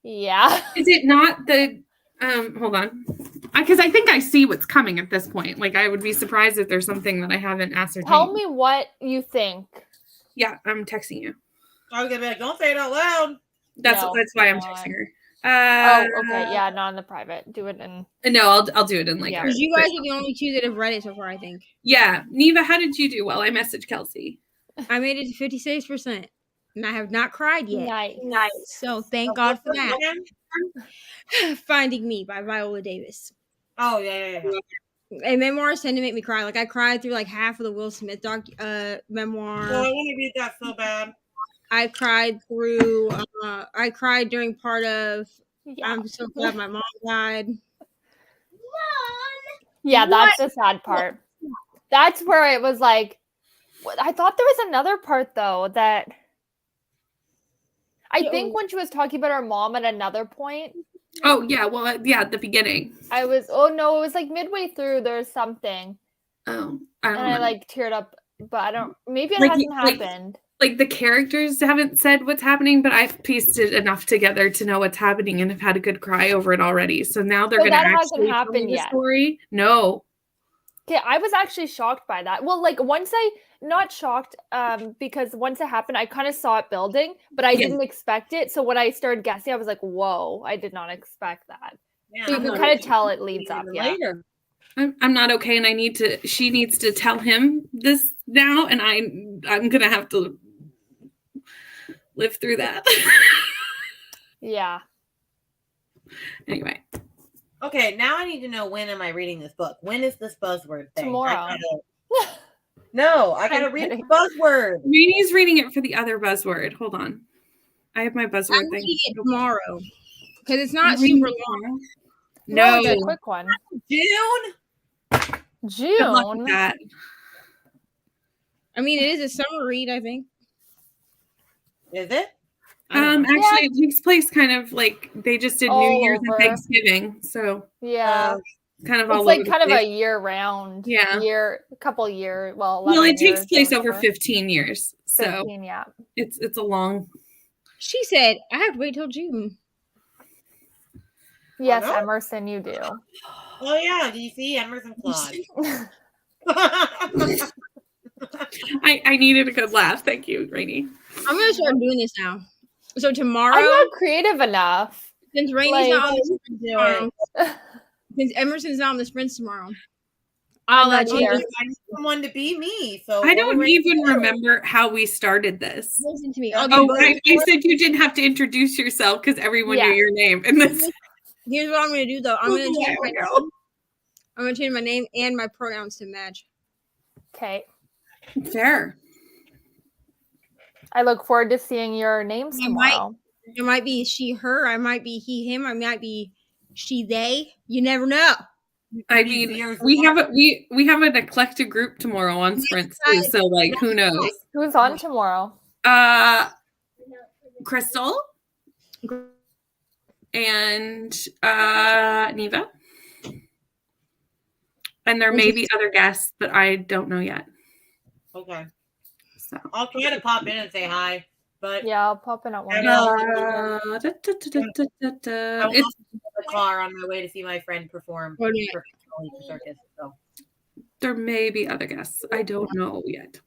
yeah. Is it not the hold on. Because I think I see what's coming at this point. Like, I would be surprised if there's something that I haven't ascertained. Tell me what you think. Yeah, I'm texting you. I was gonna be like, don't say it out loud. That's why I'm texting her. Okay. Yeah, not in the private. Do it in. No, I'll do it in like. Because you guys are the only 2 that have read it so far, I think. Yeah, Neva, how did you do? Well, I messaged Kelsey. I made it to 56%, and I have not cried yet. Nice. So thank God for that. Finding Me by Viola Davis. Oh yeah. And memoirs tend to make me cry. Like I cried through like half of the Will Smith memoir. Oh, I want to read that so bad. I cried through. I cried during part of. Yeah. I'm so glad my mom died. Yeah, that's the sad part. That's where it was like. I thought there was another part though that. I think when she was talking about her mom at another point. Oh yeah, well yeah, at the beginning. It was like midway through. There's something. Oh, I don't know. I like teared up, but I don't. Maybe it hasn't happened. Like the characters haven't said what's happening, but I've pieced it enough together to know what's happening and have had a good cry over it already. So now they're going to actually tell me the story. No. Okay, I was actually shocked by that. Well, like not shocked, because once it happened, I kind of saw it building, but I didn't expect it. So when I started guessing, I was like, "Whoa, I did not expect that." Yeah, So you I'm can not kind of okay tell it leads up. even Yeah. later. I'm not okay, and she needs to tell him this now, and I'm gonna have to live through that. Yeah. Anyway. Okay, now I need to know, when am I reading this book? When is this buzzword thing? Tomorrow. I gotta read the buzzword. Rainey's reading it for the other buzzword. Hold on. I have my buzzword I'm thing. reading it tomorrow because it's not You're reading super it long. tomorrow? No, No. it's a quick one. June? Good luck with June. that. I mean, it is a summer read, I think. Is it? Actually, it takes place kind of like they just did New All Year's and over. Thanksgiving, so Yeah. kind of It's all like over the kind of place. a year-round. Yeah. Couple year. Well, 11 Well, it takes years place or over whatever. 15 years, so 15, yeah. it's a long. She said, I have to wait till June. Yes, no? Emerson, you do. Oh yeah, do you see Emerson Claude? I needed a good laugh. Thank you, Rainey. I'm gonna start doing this now. So tomorrow, I'm not creative enough. since Rainey's not on the you sprint can do tomorrow, it. since Emerson's not on the sprints tomorrow, I'm I'll not change. either. I need someone to be me. So I what don't do we even do? remember how we started this. Listen to me. Oh, I'll do Oh, both. I said you didn't have to introduce yourself because everyone knew Yeah. your name. And this, Here's what I'm gonna do though. I'm gonna change There my we go. name. I'm gonna change my name and my pronouns to match. Okay. Fair. I look forward to seeing your names I might- tomorrow. It might be she, her. I might be he, him. I might be she, they. You never know. I Be mean, yours. we have an eclectic group tomorrow on sprints too, so like who knows? Who's on tomorrow? Crystal and Neva. And there may be other guests, but I don't know yet. Okay. So I'll try to pop in and say hi, but Yeah, I'll pop in at one. I it's was in the car on my way to see my friend perform Oh, yeah. for circus. So there may be other guests. I don't know yet.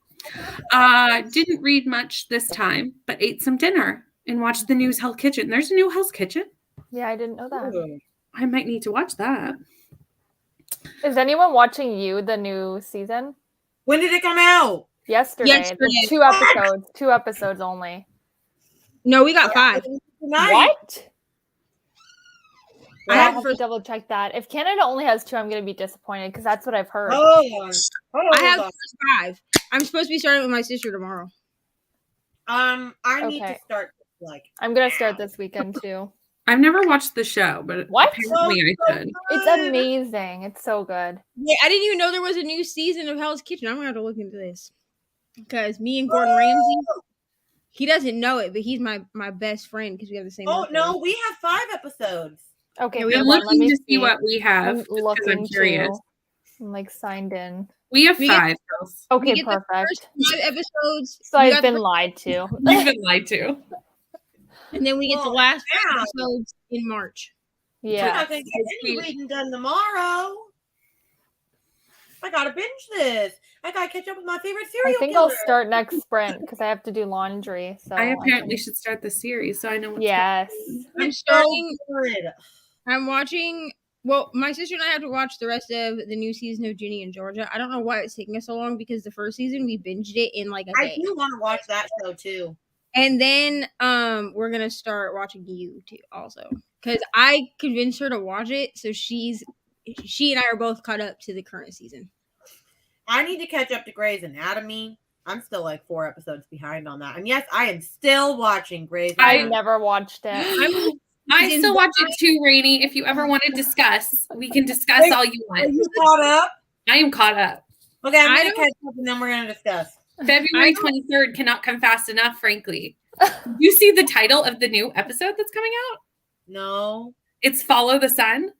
Didn't read much this time, but ate some dinner and watched the new Hell's Kitchen. There's a new Hell's Kitchen. Yeah, I didn't know that. ooh. I might need to watch that. Is anyone watching You, the new season? When did it come out? Yesterday. Yesterday. There's 2 episodes. 2 episodes only. No, we got 5. Tonight. What? I I have have the to first. double check that. If Canada only has 2, I'm going to be disappointed because that's what I've heard. Hold on. Hold I have on. the first 5. I'm supposed to be starting with my sister tomorrow. I need to Okay. start like. I'm going to start this weekend too. I've never watched the show, but What? apparently I should. It's amazing. It's so good. Yeah, I didn't even know there was a new season of Hell's Kitchen. I'm gonna have to look into this because me and Gordon Ramsay, he doesn't know it, but he's my best friend because we have the same. Oh birthday. no, we have 5 episodes. Okay, Yeah, we I'm hold on, let looking me to see what we have. I'm just 'cause looking I'm curious. too. I'm like signed in. We have We get- 5. girls. Okay, get the perfect. First 5 episodes. So we I've got been the- lied to. You've been lied to. and then we get the Well, last yeah. episodes in March. We're Yeah. not gonna get any reading done tomorrow. I gotta binge this. I gotta catch up with my favorite I serial think killer. I'll start next sprint because I have to do laundry. So I apparently can- should start the series, so I know what's Yes. I'm It's starting. so good. I'm watching. Well, my sister and I have to watch the rest of the new season of Ginny and Georgia. I don't know why it's taking us so long because the first season we binged it in like a I day. do want to watch that show too. And then we're gonna start watching You too, also because I convinced her to watch it. So she and I are both caught up to the current season. I need to catch up to Grey's Anatomy. I'm still like 4 episodes behind on that. And yes, I am still watching Grey's I- Anatomy. I've never watched it. I still watch it too, Rainy. If you ever want to discuss, we can discuss Wait, all you Are want. you caught up? I am caught up. Okay, I'm I gonna don't- catch up and then we're gonna discuss. February 23rd cannot come fast enough, frankly. You see the title of the new episode that's coming out? No. It's Follow the Sun.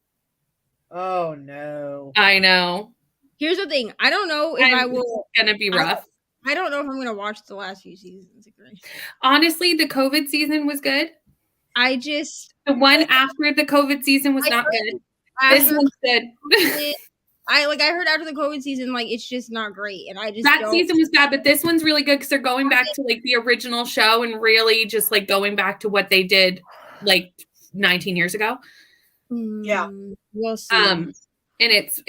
Oh no. I know. Here's the thing: I don't know if I will. It's gonna be rough. I don't know if I'm gonna watch the last few seasons of Grey. Honestly, the COVID season was good. I just The one after the COVID season was not good. This after one's good. I heard after the COVID season, like it's just not great, and I just That don't. season was bad, but this one's really good because they're going back to like the original show and really just like going back to what they did like 19 years ago. Yeah. We'll see. And it's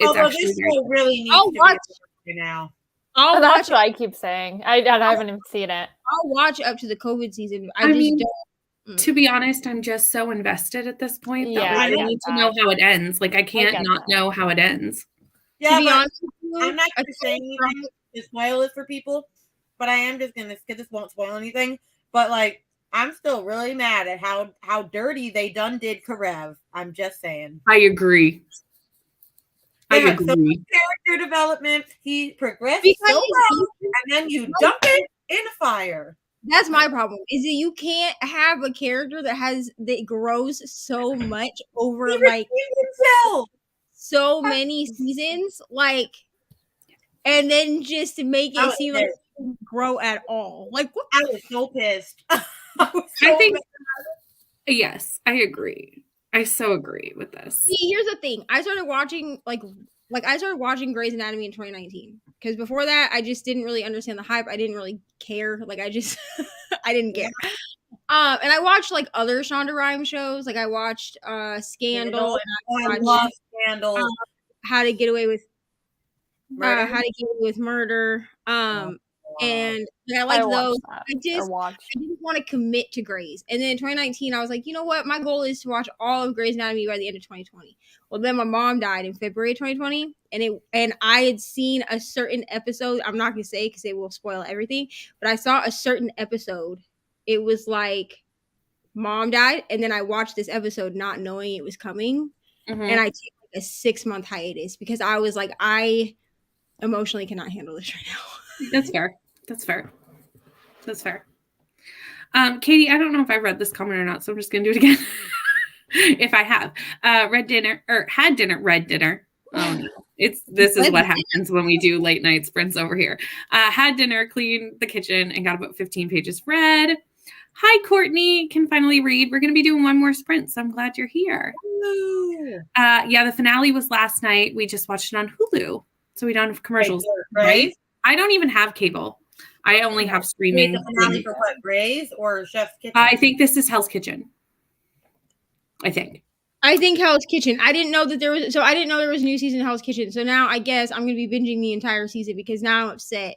Although actually this very show really needs I'll to be watch- right now. I'll That's watch. what I keep saying. I haven't even seen it. I'll watch up to the COVID season. I I just mean, don't. to be honest, I'm just so invested at this point Yeah, that I I get need to know how it ends. Like I can't get not that. know how it ends. Yeah, To be but honest with you, I'm not I going to say anything to spoil it for people, but I am just going to, because this won't spoil anything, but like, I'm still really mad at how dirty they done did Karev. I'm just saying. I agree. They I had so much agree. character development. He progressed Because so well, and then you dump it in a fire. That's my problem. Is that you can't have a character that grows so much over He like redeemed himself. so many seasons, like, and then just to make I it was seem like it didn't grow at all. Like, what? I was so pissed. I was I so think mad. yes, I agree. I so agree with this. See, here's the thing. I started watching Grey's Anatomy in 2019 because before that, I just didn't really understand the hype. I didn't really care. Like, I just, I didn't care. And I watched like other Shonda Rhimes shows. Like, I watched Scandal and I watched love Scandal. How to Get Away with Murder? How to Get Away with Murder. And like, I like watched those. that, I just I didn't want to commit to Grey's. And then in 2019, I was like, you know what? My goal is to watch all of Grey's Anatomy by the end of 2020. Well, then my mom died in February 2020, and I had seen a certain episode. I'm not gonna say because it will spoil everything, but I saw a certain episode. It was like mom died, and then I watched this episode not knowing it was coming, Mhm. and I took like a 6-month hiatus because I was like, I emotionally cannot handle this right now. That's fair. That's fair. That's fair. Katie, I don't know if I read this comment or not, so I'm just gonna do it again. If I have red dinner. Oh no. This is what happens when we do late night sprints over here. Had dinner, cleaned the kitchen, and got about 15 pages read. Hi, Courtney. Can finally read. We're gonna be doing one more sprint, so I'm glad you're here. Yeah, the finale was last night. We just watched it on Hulu, so we don't have commercials, right? I don't even have cable. I only have streaming. The finale for what? Grey's or Chef's Kitchen? I think this is Hell's Kitchen. I think Hell's Kitchen. I didn't know there was a new season of Hell's Kitchen. So now I guess I'm gonna be binging the entire season because now I'm upset.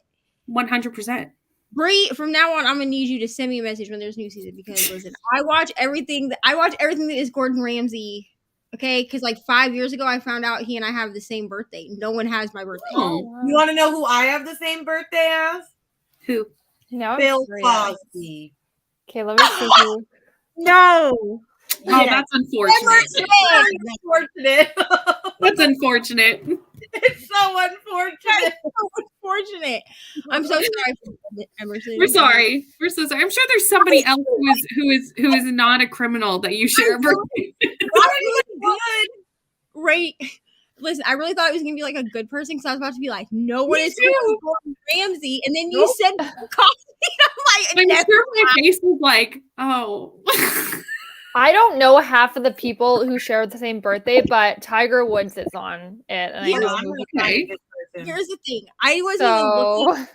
100%. Bree, from now on, I'm gonna need you to send me a message when there's a new season because listen, I watch everything that is Gordon Ramsay. Okay, because like 5 years ago, I found out he and I have the same birthday. No one has my birthday. Oh, You want to know who I have the same birthday as? who? No, Bill Cosby. Okay, let me see who. No. Oh, Yeah. that's unfortunate. Unfortunate. That's unfortunate. It's so unfortunate. Unfortunate. I'm so sorry for Emerson. We're sorry. We're so sorry. I'm sure there's somebody else who is not a criminal that you share a birthday. Good. Right. Listen, I really thought it was gonna be like a good person because I was about to be like, no one Me is too. Gordon Ramsay, and then you Nope. said Cosby. I'm like, I'm sure my face was like, oh. I don't know half of the people who share the same birthday, but Tiger Woods is on it, and Yeah, I know I'm who. a Okay. good person. here's the thing. I wasn't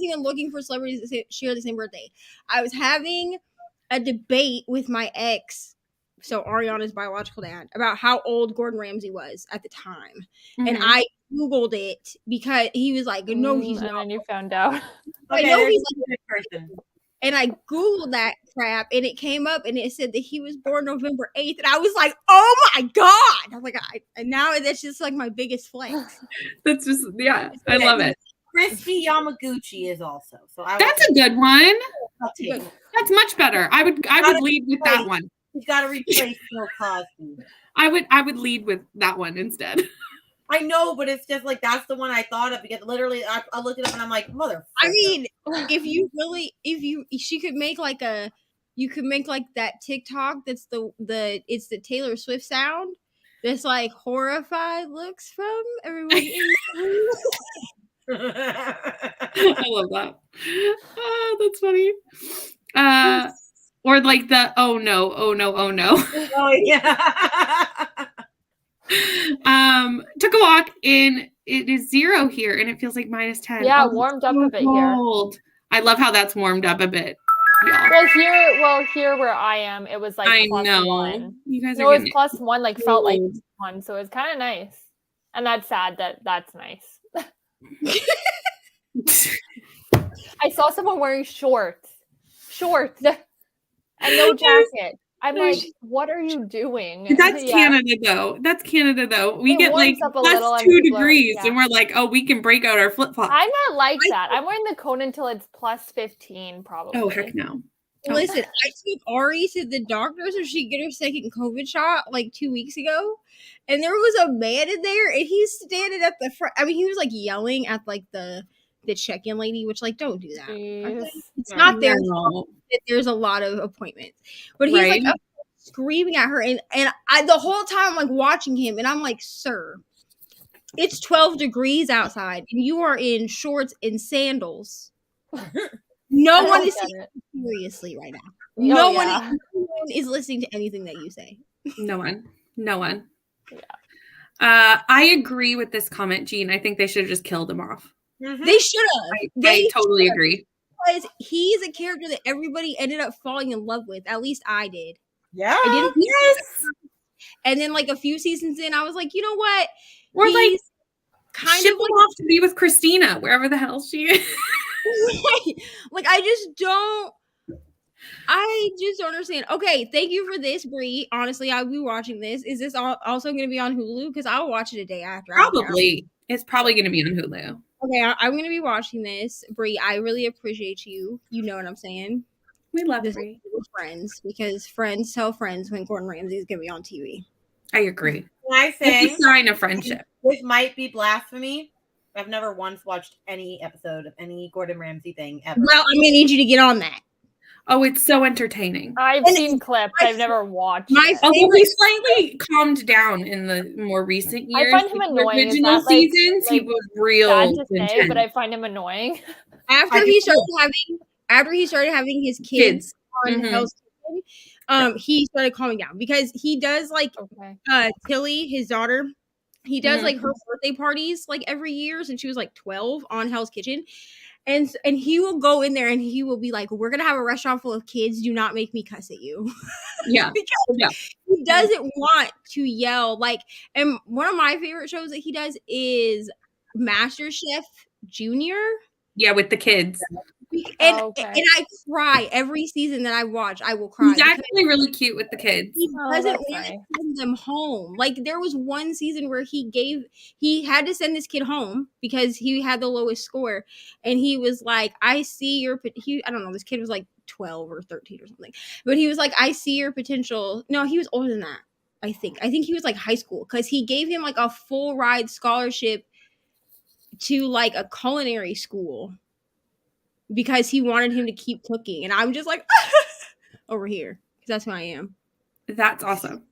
even looking for celebrities to share the same birthday. I was having a debate with my ex, so Ariana's biological dad, about how old Gordon Ramsay was at the time. And I Googled it because he was like, no, he's And not. then you found out. I Okay, know there's he's a good person. And I Googled that crap and it came up and it said that he was born November 8th. And I was like, oh my God. I'm like, and now that's just like my biggest flex. That's just, yeah, I love it. Crispy Yamaguchi is also. So That's a good one. I'll take it. That's much better. I would lead with that one. He's got to replace Bill Cosby. I would lead with that one instead. I know, but it's just like that's the one I thought of because literally I looked it up and I'm like, motherfucker. I mean, she could make like you could make like that TikTok that's it's the Taylor Swift sound that's like horrified looks from everybody in the room. I love that. Oh, that's funny. Or like the oh no. Oh yeah. Took a walk in. It is 0 here, and it feels like -10. Yeah, Oh, it's warmed up so a bit here. cold. I love how that's warmed up a bit, y'all. Well, here where I am, it was like I +1. know. You guys No, are it's getting +1, like felt like cold. 1, so it's kind of nice. And that's sad that that's nice. I saw someone wearing shorts, and no jacket. I'm like, what are you doing? That's Yeah. Canada, though. That's Canada, though. We It get like warms up a little and +2 people are- degrees, yeah. and we're like, oh, we can break out our flip flops. I'm not like that. I'm wearing the coat until it's +15, probably. Oh, heck no. Oh. Listen, I took Ari to the doctor so she could get her second COVID shot like 2 weeks ago. And there was a man in there and he's standing at the front. I mean, he was like yelling at like the check-in lady, which like, don't do that. Okay? Jeez. It's not their No. fault that there's a lot of appointments. But he's Right. like screaming at her. And I the whole time I'm like watching him and I'm like, sir, it's 12 degrees outside and you are in shorts and sandals. No I one don't is get taking it. you seriously right now. Oh, No yeah. one is listening to anything that you say. No one. Yeah. I agree with this comment, Jean. I think they should have just killed him off. They should have. I totally agree. Because he's a character that everybody ended up falling in love with. At least I did. Yeah. I didn't. Yes. And then like a few seasons in, I was like, you know what? Or like He's kind ship of him off to be with Christina, wherever the hell she is. like I just don't understand. Okay, thank you for this, Bree. Honestly, I'll be watching this. Is this also going to be on Hulu? Because I'll watch it a day after. Probably. It's probably going to be on Hulu. Okay, I'm going to be watching this. Bree, I really appreciate you. You know what I'm saying? We love This Brie. is friends, because friends tell friends when Gordon Ramsay is going to be on TV. I agree. Can I say It's a sign of friendship. this might be blasphemy? I've never once watched any episode of any Gordon Ramsay thing ever. Well, I'm going to need you to get on that. Oh, it's so entertaining. I've And seen clips. I've never watched my it. Although he slightly calmed down in the more recent I years. find him The annoying. Is original that, like- seasons, he like, was real Sad to say, intense. but I find him annoying. After he started having his kids on Mhm. Hell's Kitchen, he started calming down because he does like Okay. Tilly, his daughter. He does Mhm. like her birthday parties like every year since she was like 12 on Hell's Kitchen. And he will go in there and he will be like, we're gonna have a restaurant full of kids. Do not make me cuss at you. Yeah. Because Yeah. he doesn't want to yell. Like, and one of my favorite shows that he does is MasterChef Junior. Yeah, with the kids. And Okay. and I cry every season that I watch. I will cry. He's because actually really cute with the kids. he Oh, doesn't that's want to nice. send them home. Like there was one season where he had to send this kid home because he had the lowest score, and he was like, "I see your." I don't know. This kid was like 12 or 13 or something, but he was like, "I see your potential." No, he was older than that. I think he was like high school because he gave him like a full ride scholarship to like a culinary school because he wanted him to keep cooking, and I'm just like over here because that's who I am. That's awesome.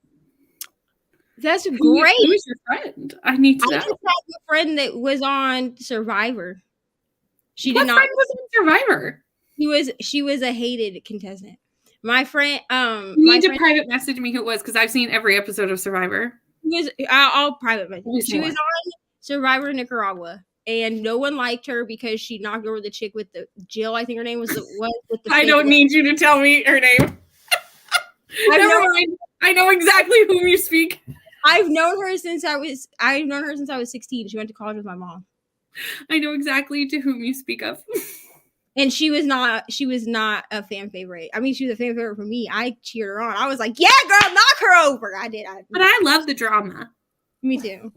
That's Who great. is your friend? I need to I know. just had a friend that was on Survivor. She What did not. friend was on Survivor? She was a hated contestant. My friend, You my need to friend private message me who it was because I've seen every episode of Survivor. was. I'll private message. Please She do was it. on Survivor Nicaragua, and no one liked her because she knocked over the chick with the Jill. I think her name was the one with the. I fake don't lip. need you to tell me her name. Never mind. I know exactly whom you speak. I've known her since I was 16. She went to college with my mom. I know exactly to whom you speak of. And she was not a fan favorite. I mean, she was a fan favorite for me. I cheered her on. I was like, yeah, girl, knock her over. I did. But I love the drama. Me too.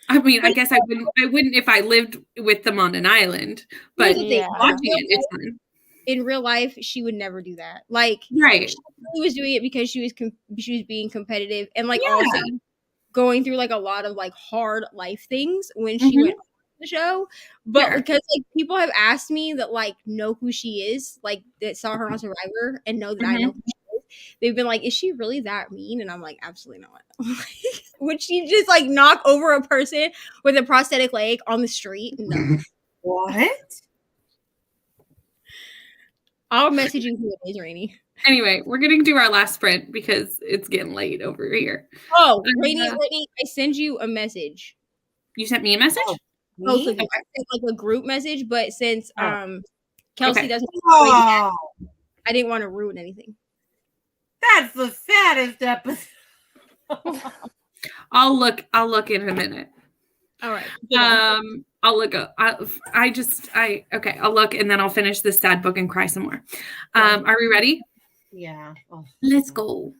I mean, I guess I wouldn't if I lived with them on an island. But Here's the thing. Yeah. watching it, it's fun. In real life, she would never do that. Like, Right. she was doing it because she was being competitive and like Yeah. also going through like a lot of like hard life things when she Mhm. went on the show. But Yeah. because like people have asked me that like know who she is, like that saw her on Survivor and know that I know who she is, they've been like, is she really that mean? And I'm like, absolutely not. Would she just like knock over a person with a prosthetic leg on the street? No. What? I'll message you who it is, Rainey. Anyway, we're gonna do our last sprint because it's getting late over here. Oh, Brittany, I send you a message. You sent me a message? Me? I sent like a group message, but since Kelsey Okay. doesn't, Oh, I didn't want to ruin anything. that's the saddest episode. I'll look in a minute. All right. I'll look up. Okay, I'll look and then I'll finish this sad book and cry some more. Are we ready? Yeah. Oh. Let's go.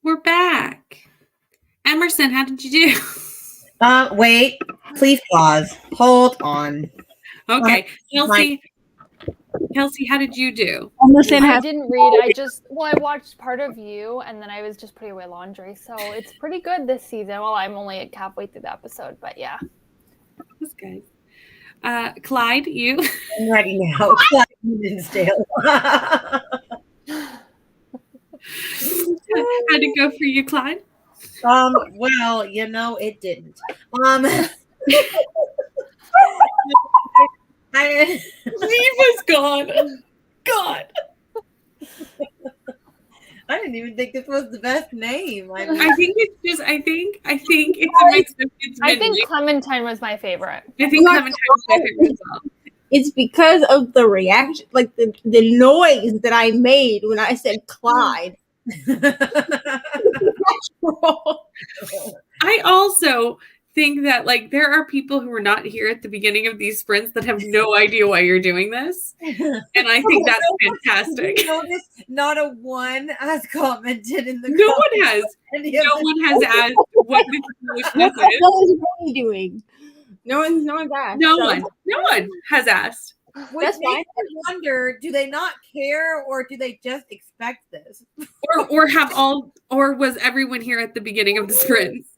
We're back. Emerson, how did you do? Wait. Please pause. Hold on. Okay. Kelsey, how did you do? I didn't read. I watched part of You, and then I was just putting away laundry. So it's pretty good this season. Well, I'm only halfway through the episode, but yeah. That's good. Clyde, you? I'm ready now. Clyde Dinsdale. How'd it go for you, Clyde? Well, it didn't. Eva's gone. God. I didn't even think this was the best name. I think it's just. I think it's a mix of. I think Clementine was my favorite. I think Clementine was my favorite as well. It's because of the reaction, like the noise that I made when I said Clyde. I also think that there are people who were not here at the beginning of these sprints that have no idea why you're doing this, and I think that's fantastic. Notice not a one has commented in the. No one has. No one has asked what this foolishness is. What is Ronnie doing? No one's asked. No one has asked. That's fine. I wonder, do they not care, or do they just expect this, or was everyone here at the beginning of the sprints?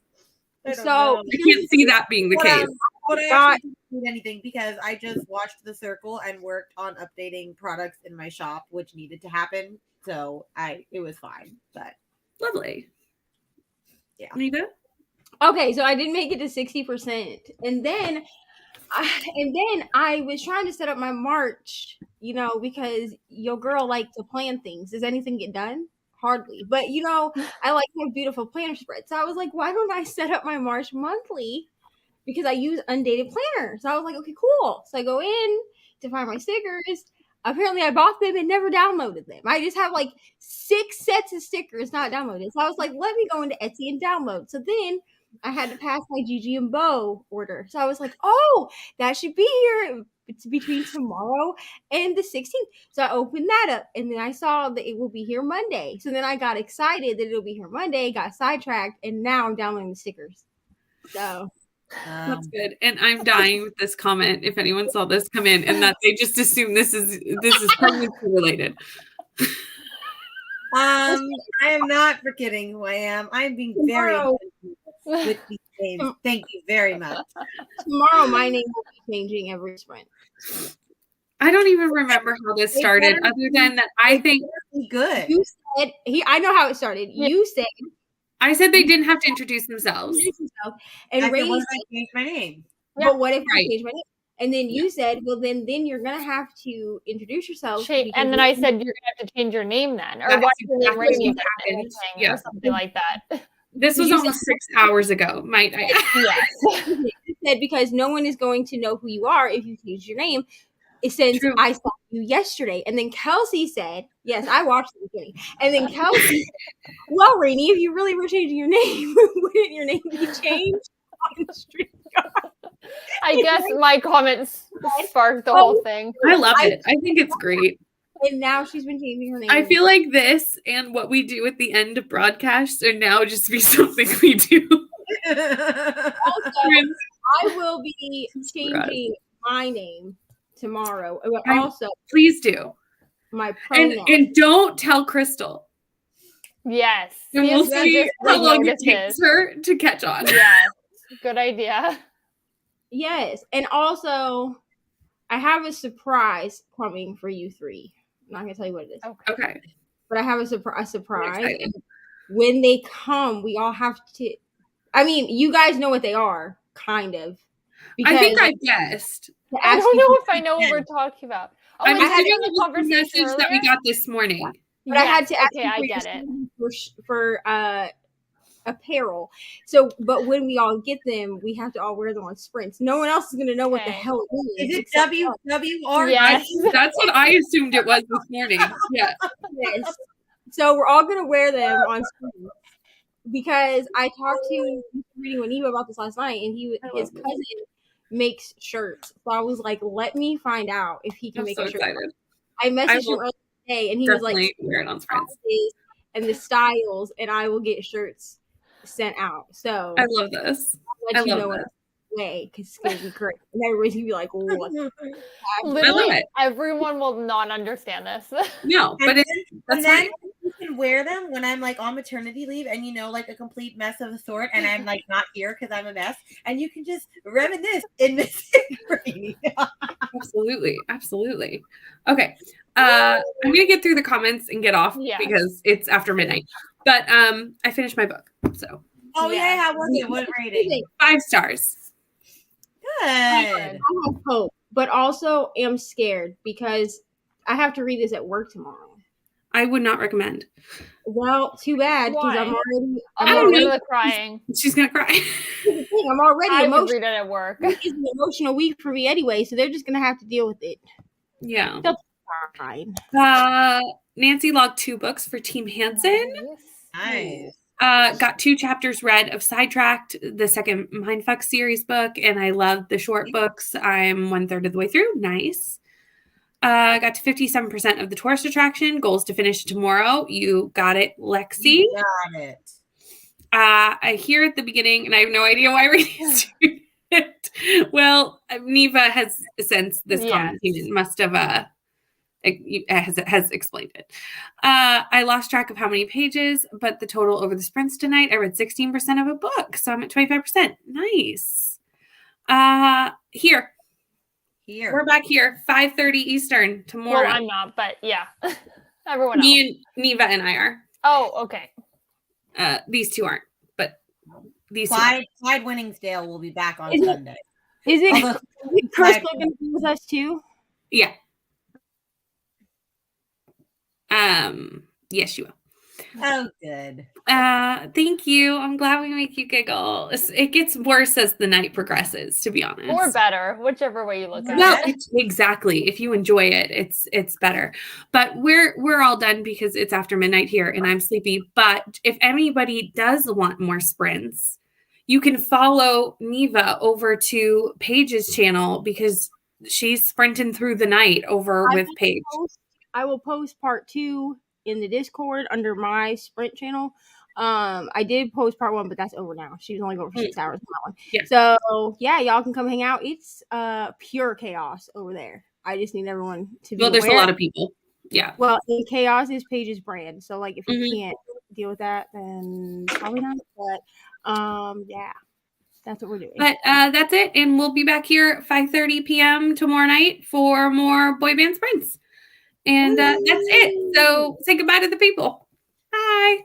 I can't see that being the case. I didn't do anything because I just watched The Circle and worked on updating products in my shop, which needed to happen. So it was fine. But lovely. Yeah. Neva? Okay, so I didn't make it to 60%, and then I was trying to set up my March, because your girl likes to plan things. Does anything get done? Hardly. But, I like to have beautiful planner spreads. So I was like, why don't I set up my March monthly? Because I use undated planners. So I was like, okay, cool. So I go in to find my stickers. Apparently I bought them and never downloaded them. I just have 6 sets of stickers not downloaded. So I was like, let me go into Etsy and download. So then I had to pass my Gigi and Bo order. So I was like, oh, that should be here. It's between tomorrow and the 16th. So I opened that up, and then I saw that it will be here Monday. So then I got excited that it'll be here Monday, got sidetracked, and now I'm downloading the stickers. So that's good. And I'm dying with this comment. If anyone saw this come in, and that they just assume this is pregnancy related. I am not forgetting who I am. I'm being very with these names. Thank you very much. Tomorrow, my name will be changing every sprint. I don't even remember how this started, other than that I think good. You said I know how it started. You said I said they didn't have to introduce themselves. And Rainy said, I changed my name. But what if I change my name? And then you said, well, then you're gonna have to introduce yourself. And then I said, you're gonna have to change your name then, or what's your name, Rainy, or something like that. This was almost 6 hours ago, might I? Yes. You said because no one is going to know who you are if you change your name. Since I saw you yesterday. And then Kelsey said, yes, I watched the beginning. And then Kelsey said, well, Rainy, if you really were changing your name, wouldn't your name be changed on the street? I guess my comments sparked the whole thing. I love it. I think it's great. And now she's been changing her name. I feel like this and what we do at the end of broadcasts are now just be something we do. Also, I will be changing my name tomorrow. Also, please do. My pronoun. And don't tell Crystal. Yes. And we'll see how long it takes her to catch on. Yes. Good idea. Yes. And also, I have a surprise coming for you three. I'm not going to tell you what it is. Okay. But I have a surprise. When they come, we all have to. I mean, you guys know what they are, kind of. I think I guessed. I don't know if I know what we're talking about. Oh, I'm assuming the message that we got this morning. But I had to ask I get it. For apparel. So, but when we all get them, we have to all wear them on sprints. No one else is going to know what the hell it is. Is it WWR? Yes. That's what I assumed it was this morning. Yeah. Yes. So we're all going to wear them on sprints. Because I talked to reading with Eva about this last night, and his cousin makes shirts. So I was like, let me find out if he can make a shirt. Excited. I messaged him earlier today, and he was like, wear it on sprints. and the styles, and I will get shirts sent out. So I love this. I'll let you know what way, because it's gonna be great. And everybody's gonna be like, what? Literally, it. everyone will not understand this. No, but and then you can wear them when I'm like on maternity leave and like a complete mess of the sort, and I'm like not here because I'm a mess, and you can just reminisce in Miss Brady. Absolutely. Okay. I'm gonna get through the comments and get off because it's after midnight. But I finished my book. So yay, how was it? What rating? 5 stars. Good. I have hope, but also am scared because I have to read this at work tomorrow. I would not recommend. Well, too bad because I'm already crying. She's gonna cry. I'm already I emotional. would read it at work. It's an emotional week for me anyway, so they're just gonna have to deal with it. Yeah. That's fine. Nancy logged 2 books for Team Hansen. Nice. Got 2 chapters read of Sidetracked, the second Mindfuck series book, and I love the short books. I'm 1/3 of the way through. Nice. Got to 57% of the tourist attraction. Goals to finish tomorrow. You got it, Lexi. You got it. I hear at the beginning, and I have no idea why we're doing it. Well, Neva has, since this comment must have has explained it. I lost track of how many pages, but the total over the sprints tonight, I read 16% of a book, so I'm at 25%. Nice. Here. We're back here, 5:30 Eastern tomorrow. Well, I'm not, but yeah. Everyone else. Me and Neva and I are. Oh, okay. These 2 aren't, but these Clyde Winningsdale will be back on Sunday. Is it Crystal going to be with us too? Yeah. Yes, you will. Oh, good. Thank you. I'm glad we make you giggle. It gets worse as the night progresses, to be honest. Or better, whichever way you look at it. Exactly. If you enjoy it, it's better. But we're all done because it's after midnight here and I'm sleepy. But if anybody does want more sprints, you can follow Neva over to Paige's channel because she's sprinting through the night over with Paige. I will post part 2 in the Discord under my sprint channel. I did post part 1, but that's over now. She was only going for 6 hours on that one. Yeah. So yeah, y'all can come hang out. It's pure chaos over there. I just need everyone to be aware. There's a lot of people. Yeah. Well, chaos is Paige's brand. So like if you can't deal with that, then probably not. But yeah. That's what we're doing. But that's it. And we'll be back here at 5:30 p.m. tomorrow night for more Boyband sprints. And that's it. So say goodbye to the people. Bye.